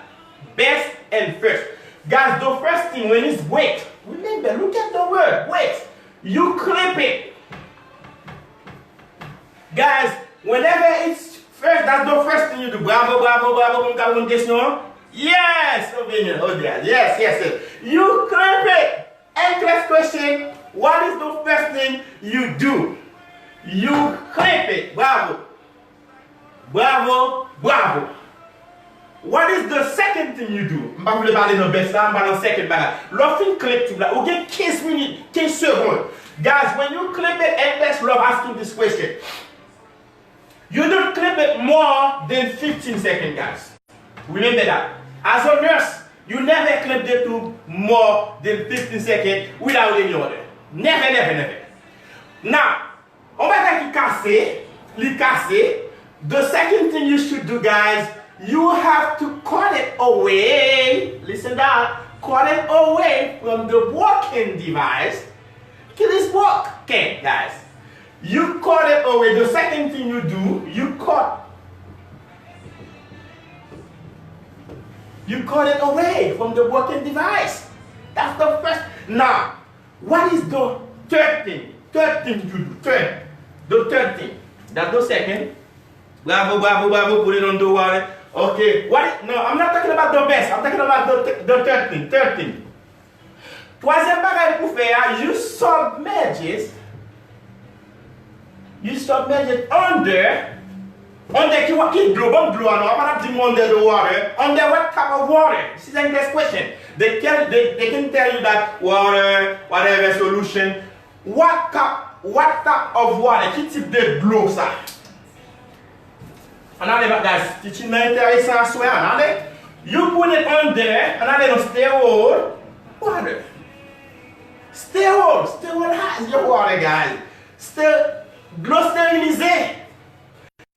Best and first. Guys, the first thing when it's wet, remember, look at the word, wet. You clip it. Guys, whenever it's first, that's the first thing you do. Bravo. Yes, yes. You clip it. NCLEX question, what is the first thing you do? You clip it. Bravo. What is the second thing you do? Je ne vais pas parler de best, là, je vais parler de second bagage. Lorsqu'on clip tout là, ok, 15 minutes, 15 secondes. Guys, when you clip it, NCLEX love asking this question. You don't clip it more than 15 seconds, guys. Remember that. As a nurse, you never clip the tube more than 15 seconds without any order. Never. Now, on va casser. The second thing you should do, guys, you have to cut it away. Listen that. Cut it away from the working device. Kill this work. Okay, guys. You cut it away. The second thing you do, you cut it away from the working device. That's the first. Now, what is the third thing? The third thing. That's the second. Bravo, bravo, bravo, put it on the water. Okay, no, I'm not talking about the best, I'm talking about the third thing, Troisième bagage pour faire, you submerge it under keep global blue, I'm not under the water. Under what type of water? This is the next question. They can tell you that water, whatever solution. What type of water? Qui type de blue ça? Regardez, guys, c'est intéressant à souhait. Regardez. You put it under, regardez, no sterile water. Sterile has your water, guys. L'eau stérilisée.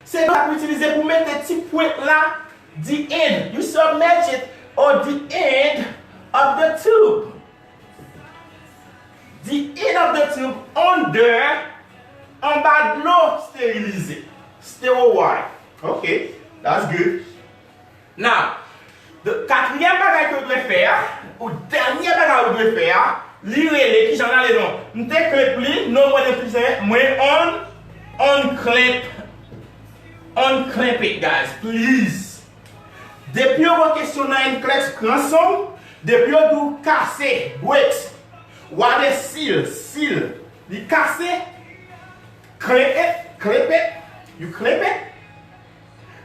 C'est là pour utiliser pour mettre des petits points là, the end. You submerge it or the end of the tube. The end of the tube under, en bas de l'eau stérilisée. Sterile water. Okay, that's good. Now, le quatrième bagage que vous devez faire, ou dernier bagage que vous devez faire, lire les qui j'en ai les noms. Nous te non moins de plus, unclip it, guys, please. Depuis vos questions dans une classe ensemble, depuis vous casser, breaks, what is seal, you casser, clip it, you clip it,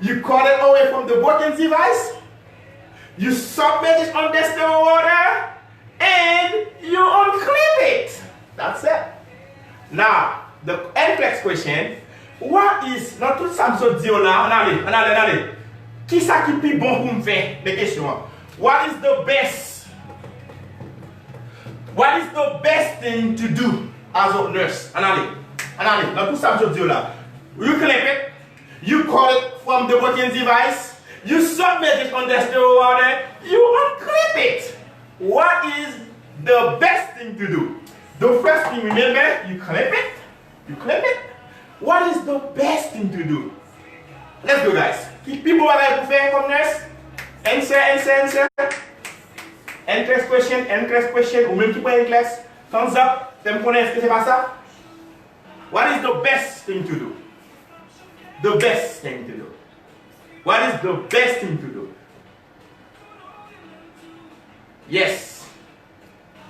you cut it away from the broken device, you submerge it under still water, and you unclip it. That's it. Now, the next question, what is, dans tout ça, je dis là, on allez. Qui ça qui est bon pour me faire des questions? What is the best thing to do as a nurse? Allez, dans tout ça, je dis là. You clip it, you cut it from the working device, you submerge it under still water, you unclip it. What is the best thing to do? The first thing, remember, you clip it. What is the best thing to do? Let's go, guys. Keep people alive to fair comme nurse. Answer. Interest question. Ou même qui prend une classe. Thumbs up. T'aimes connaître ce que c'est pas ça? What is the best thing to do? The best thing to do. What is the best thing to do? Yes.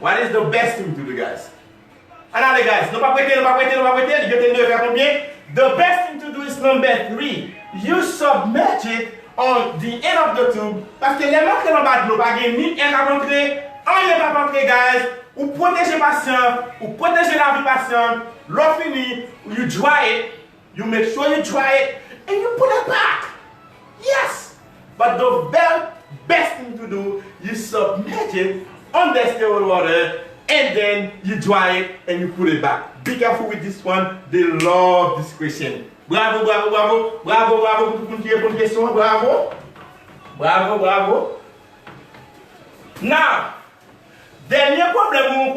What is the best thing to do, guys? Allez, guys, ne pas prêter, je vais faire combien? The best thing to do is number 3. You submerge it on the end of the tube. Parce que les marques dans le bas de l'eau, pas ni un va rentrer, un va pas rentrer, guys. Ou protéger le patient, ou protéger la vie patient. L'eau fini, you dry it, you make sure you dry it, and you put it back. Yes. But the best thing to do, you submerge it under still water, and then you dry it and you put it back. Be careful with this one. They love this question. Bravo pour tout le monde qui répond aux questions. Bravo. Now, dernier problème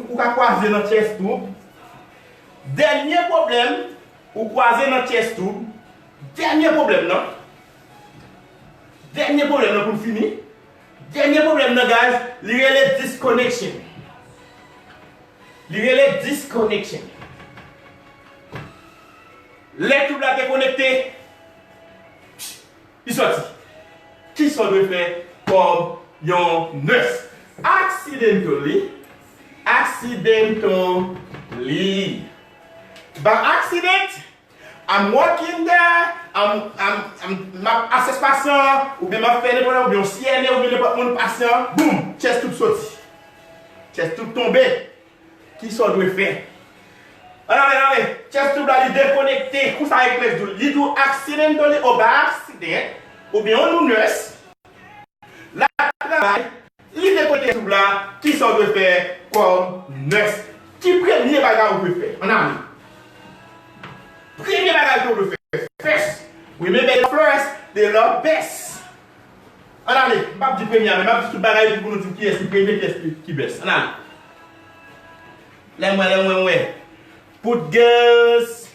ou croiser notre chest tube. Dernier problème ou croiser notre chest tube. Dernier problème pour finir. Dernier problème, guys, les disconnection. Les tubes là déconnectés, ils sortent. Qui sont de faire comme your nurse? Accidentally. By accident, I'm working there, I'm assess patient, ou bien ma fait des problèmes, ou bien CNE, ou bien mon patient, boum, chest tube sorti. Chest tube tombé. Qui sont de faire? Allez, chest tube là, il déconnecté, où ça avec les deux? Il doit accidentally ou by accident, ou bien on nous nurse. Là, il déconnecté tube là, qui sont de faire comme nurse? Qui premier bagage vous pouvez faire? On a mis. Premier bagage que vous pouvez faire. First, remember they love best. On a mis. Je ne vais pas dire premier, mais je vais dire tout bagage pour nous dire qui est le premier, qui est qui best. On a mis. Ouais. Put girls,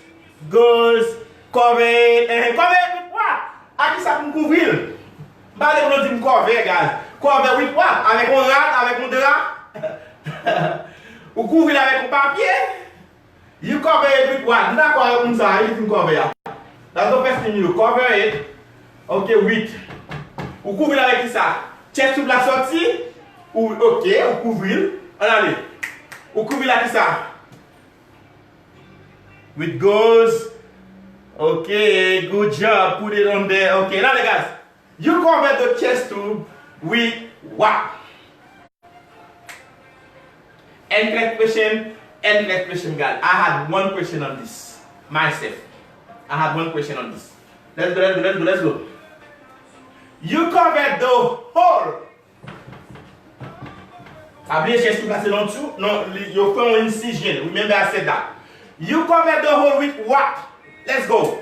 cover with what? À qui ça pour me couvrir? Bah, les gens disent cover, guys. Cover with what? Avec un rat, avec un drap? Ou couvrir avec un papier? You cover it with what? D'accord, comme ça, il faut cover. That's the first thing you cover it. Ok, with. Ou couvrir avec ça. Chest tube la sortie. Ou ok, ou couvrir. On allez. Ou couvrir avec ça. With goes. Okay, good job. Put it on there. Okay, now guys, you cover the chest tube with what? Endless question, guys. I had one question on this myself. I had one question on this. Let's go. You cover the whole. Oubliez chest tube passé dans dessous. Non, you font une incision. Remember I said that. You cover the whole with what? Let's go.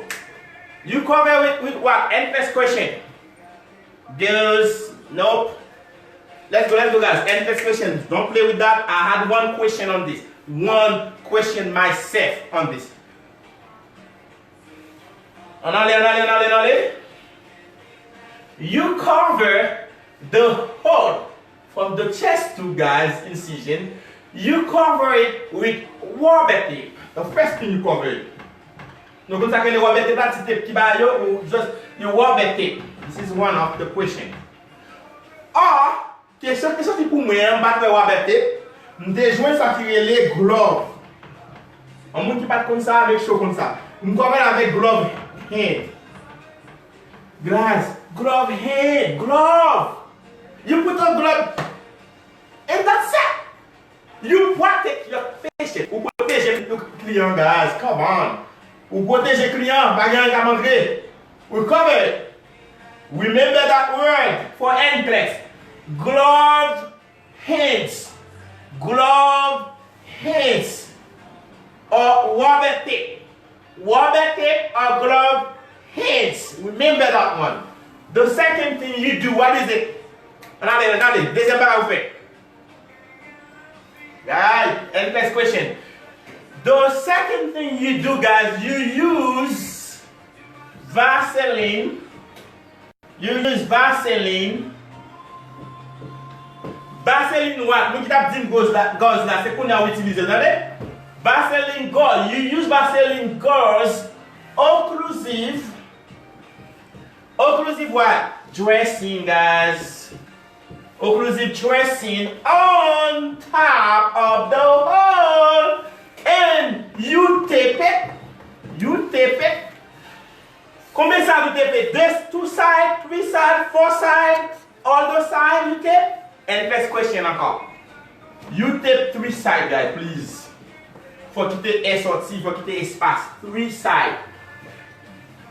You cover it with what? Endless question. Girls, nope. Let's go, guys. Endless questions. Don't play with that. I had one question on this. One question myself on this. You cover the hole from the chest tube, guys, incision. You cover it with rubber tape. The first thing you cover it. No, comme ça que les rubber tape là, petit tape qui va yo, ou just you rubber tape. This is one of the question. Or, question qui pour moi, on va faire rubber tape. M'te joint ça qui les glove. On monde qui pas comme ça avec chaud comme ça. On cover avec glove hand. Guys, glove hand, glove. You put a glove and that's it. You protect your patient. Ou protéger le client, guys. Come on. Ou protéger le client, pas rien qu'à manger. We cover it. Remember that word for entrance. Glove hands. Glove hands. Or rubber tape. Rubber tape or glove hands. Remember that one. The second thing you do, what is it? Regardez, deuxième barre vous faites. Guys, and next question. The second thing you do, guys, you use Vaseline. You use Vaseline. Vaseline what? Nous qui t'a dit gauze là, c'est qu'on a utilisé, regardez. Vaseline gauze. You use Vaseline gauze occlusive. Occlusive what? Dressing, guys. Occlusive dressing on top of the hole. And you tape it. You tape it. Combien ça vous tape? This 2 sides, 3 sides, 4 sides, all the sides you tape? And first question encore. You tape 3 sides, guys, please. Faut quitter air sorti, faut quitter espace. 3 sides.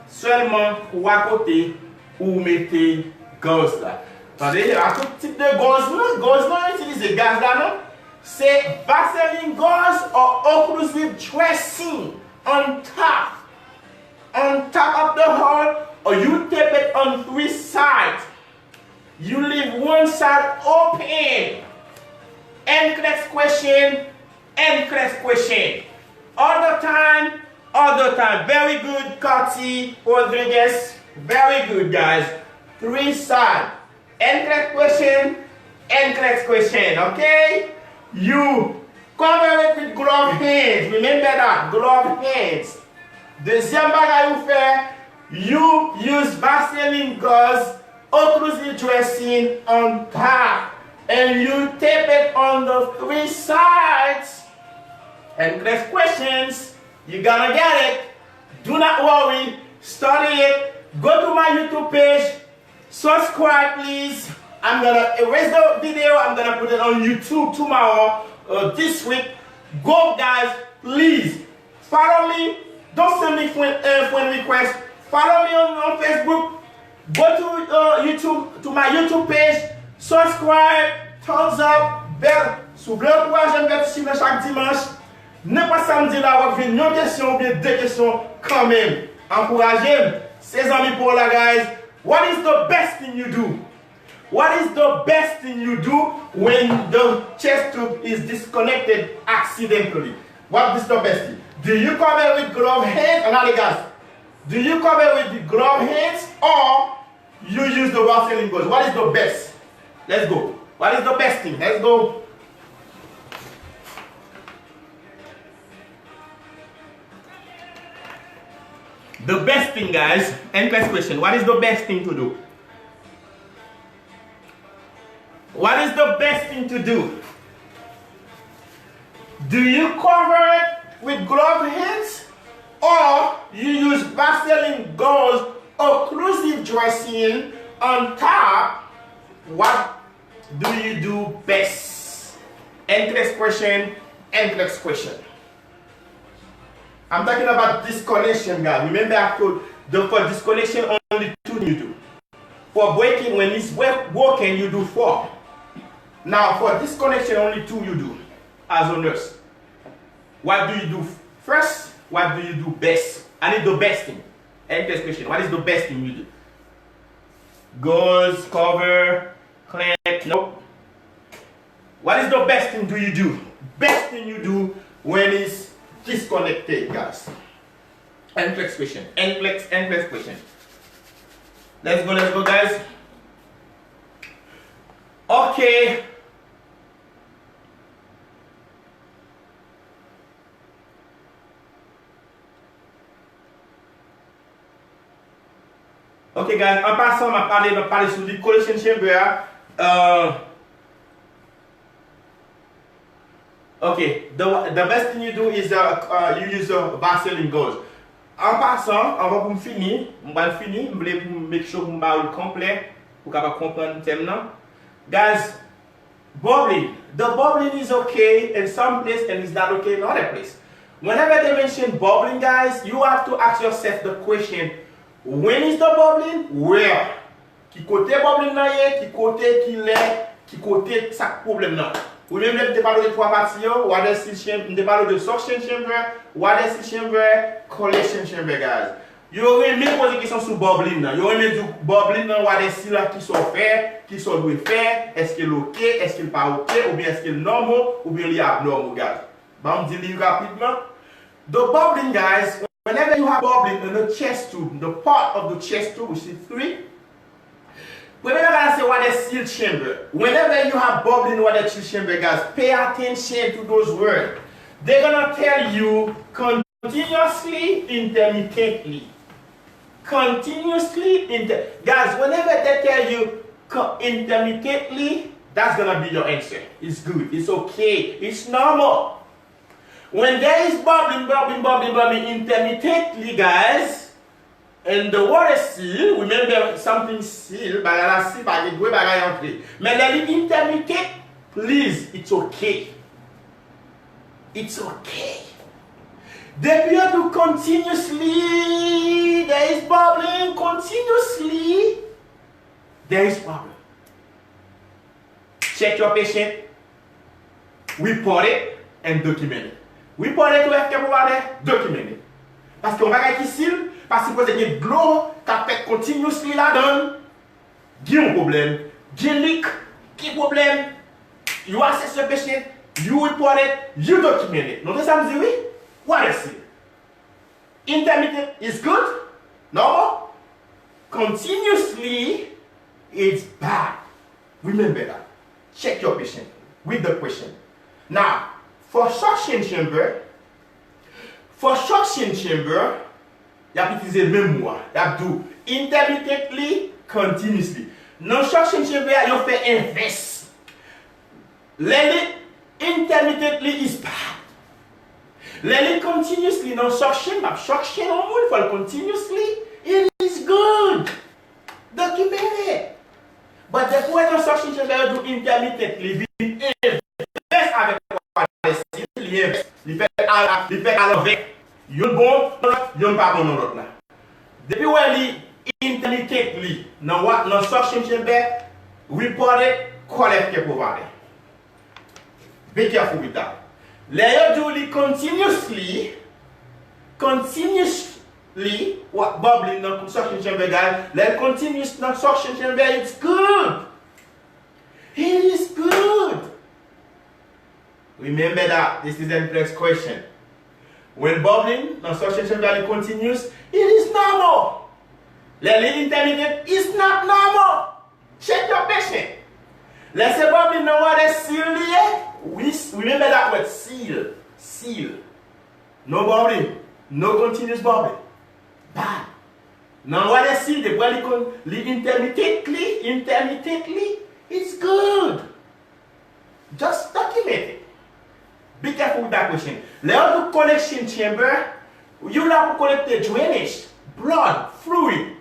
Seulement pour à côté ou mettez gauze là. Attendez, à tout type de gauze là, utilisez gaz là non? C'est Vaseline gauze or occlusive dressing on top of the hole, or you tape it on 3 sides. You leave one side open. Endless question. All the time. Very good, Carty Rodriguez. Very good, guys. 3 sides. Endless question, okay? You cover it with glove hands. Remember that, glove hands. Deuxième bagage vous faites, you use Vaseline gauze occlusive dressing on top. And you tape it on the 3 sides. Endless questions. You gonna get it. Do not worry. Study it. Go to my YouTube page. Subscribe, please. I'm gonna erase the video. I'm gonna put it on YouTube tomorrow, this week. Go, guys. Please follow me. Don't send me friend requests. Follow me on Facebook. Go to YouTube, to my YouTube page. Subscribe. Thumbs up. Bell. S'ouvrez le courage, j'aime participer chaque dimanche. Ne pas samedi là, on va faire une question ou bien 2 questions quand même. Encouragez ses amis pour la, guys. What is the best thing you do? What is the best thing you do when the chest tube is disconnected accidentally? What is the best thing? Do you cover with glove hands? Another guys. Do you cover with the glove hands or you use the Vaseline gauze? What is the best? Let's go. What is the best thing? Let's go. The best thing, guys, NCLEX question. What is the best thing to do? What is the best thing to do? Do you cover it with gloved hands, or you use Vaseline gauze occlusive dressing on top? What do you do best? NCLEX question, NCLEX question. I'm talking about disconnection, guys. Remember I told you, for disconnection only 2 you do. For breaking, when it's broken, you do 4. Now for disconnection, only 2 you do as a nurse. What do you do first? What do you do best? I need the best thing. NCLEX question. What is the best thing you do? Gauze, cover, clamp, nope. What is the best thing do you do? Best thing you do when it's disconnected, guys. NCLEX question. NCLEX question. Let's go, guys. Okay. Ok guys, en passant, on va parler sur le collection chamber. Okay, the best thing you do is you use Vaseline gauze. En passant, on va pour finir, on va finir, on voulais pour make sure qu'on va le complet pour capable comprendre le thème là. Guys, bubbling. The bubbling is okay in some place and it's not okay in other place. Whenever they mention bubbling, guys, you have to ask yourself the question. When is the bubbling? Where? Qui côté bubbling nan yé, qui côté qui l'est, qui côté ça problème nan. Ou même de parler de 3 parties, water seal chamber, de parler de suction chamber, water seal chamber, collection chamber, guys. Yo remet poser question sur bubbling nan. Yo remet du bubbling nan water seal qui sont fait, qui sont doit faire, est-ce qu'il est OK, est-ce qu'il pas OK, ou bien est-ce qu'il est normal, ou bien il est abnormal, guys. Bah on dit rapidement. The bubbling, guys. Whenever you have bubbling in the chest tube, the part of the chest tube, which is 3, whenever I say water seal chamber, whenever you have bubbling water seal chamber, guys, pay attention to those words. They're gonna tell you continuously, intermittently. Continuously, guys, whenever they tell you intermittently, that's gonna be your answer. It's good, it's okay, it's normal. When there is bubbling intermittently, guys, and the water seal, remember something seal, bagala seal, bagala entrer. Mais la ligne intermittent, please, it's okay. It's okay. Depuis you do continuously, there is bubbling, continuously, there is problem. Check your patient, report it, and document it. Report it to FK Provider, document it. Parce qu'on va gagner ici, parce que vous avez de l'eau qui fait continuously là-dedans, il y a un problème, il y a un leak, il y a un problème, you assess your patient, you report it, you document it. Donc ça me dit oui, what is it? Intermittent is good, normal. Continuously, it's bad. Remember that. Check your patient with the question. Now, for suction chamber, you have to use the même mot. You have to do intermittently, continuously. Dans suction chamber, you fais inverse. Let it intermittently is bad. Let it continuously. Dans suction, suction on one for continuously, it is good. Document it. But the point of suction chamber, you do intermittently, inverse avec il fait à l'envers. Yon bon, yon pas bon dans l'autre là. Depuis où elle intermittently, dans suction chamber, report it, collect your provider. Be careful with that. Let you do it continuously, what bubbling dans suction chamber, guys. Let continuous dans suction chamber, it's good. It is good. Remember that this is the next question. When bubbling, the suction chamber continues, it is normal. Let it intermittent is not normal. Check your patient. Let's say bubbling, no water seal here. Remember that word seal. Seal. No bubbling, no continuous bubbling. bad. Now what I see, the body intermittently, it's good. Just document it. Be careful with that question. Let the collection chamber, you have to collect the drainage, blood, fluid.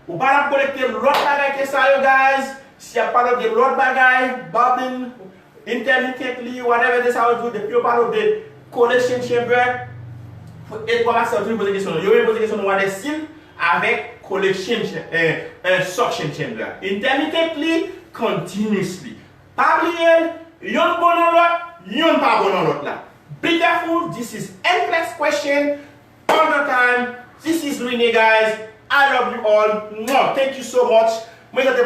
Ou pas collecter l'autre bagaille que ça, guys. Si you part of the blood bagaille, bubbling, intermittently, whatever this how to do, the pure part of the collection chamber, et pour ça, tu poses question. Yo pose question what is seal avec collection suction chamber. Intermittently, continuously. Pas oublier, yon bon dans l'autre, yon pas bon dans l'autre là. Be careful, this is endless question all the time. This is Louis, guys. I love you all. No, thank you so much. Remember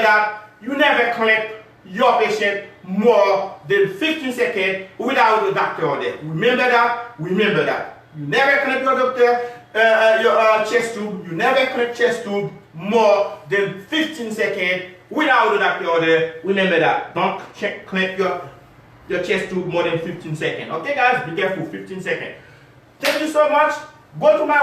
that you never clip your patient more than 15 seconds without the doctor order. Remember that. Remember that. You never clip your your chest tube. You never clip chest tube more than 15 seconds without the doctor order. Remember that. Don't clip your chest tube more than 15 seconds. Okay, guys, be careful. 15 seconds. Thank you so much. Go to my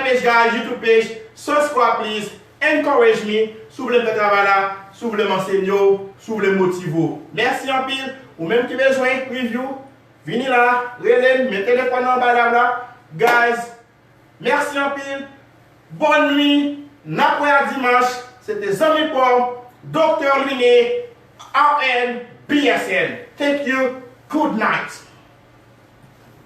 page, guys, YouTube page. Subscribe, please. Encourage me. Si vous voulez faire travail là, si vous voulez m'enseigner, si vous voulez motiver. Merci en pile. Ou même qui besoin review, venez là, relève, mettez le téléphone en bas là. Guys, merci en pile. Bonne nuit. N'après dimanche. C'était Zami Paul, Dr. Louis, RN, BSN. Thank you. Good night.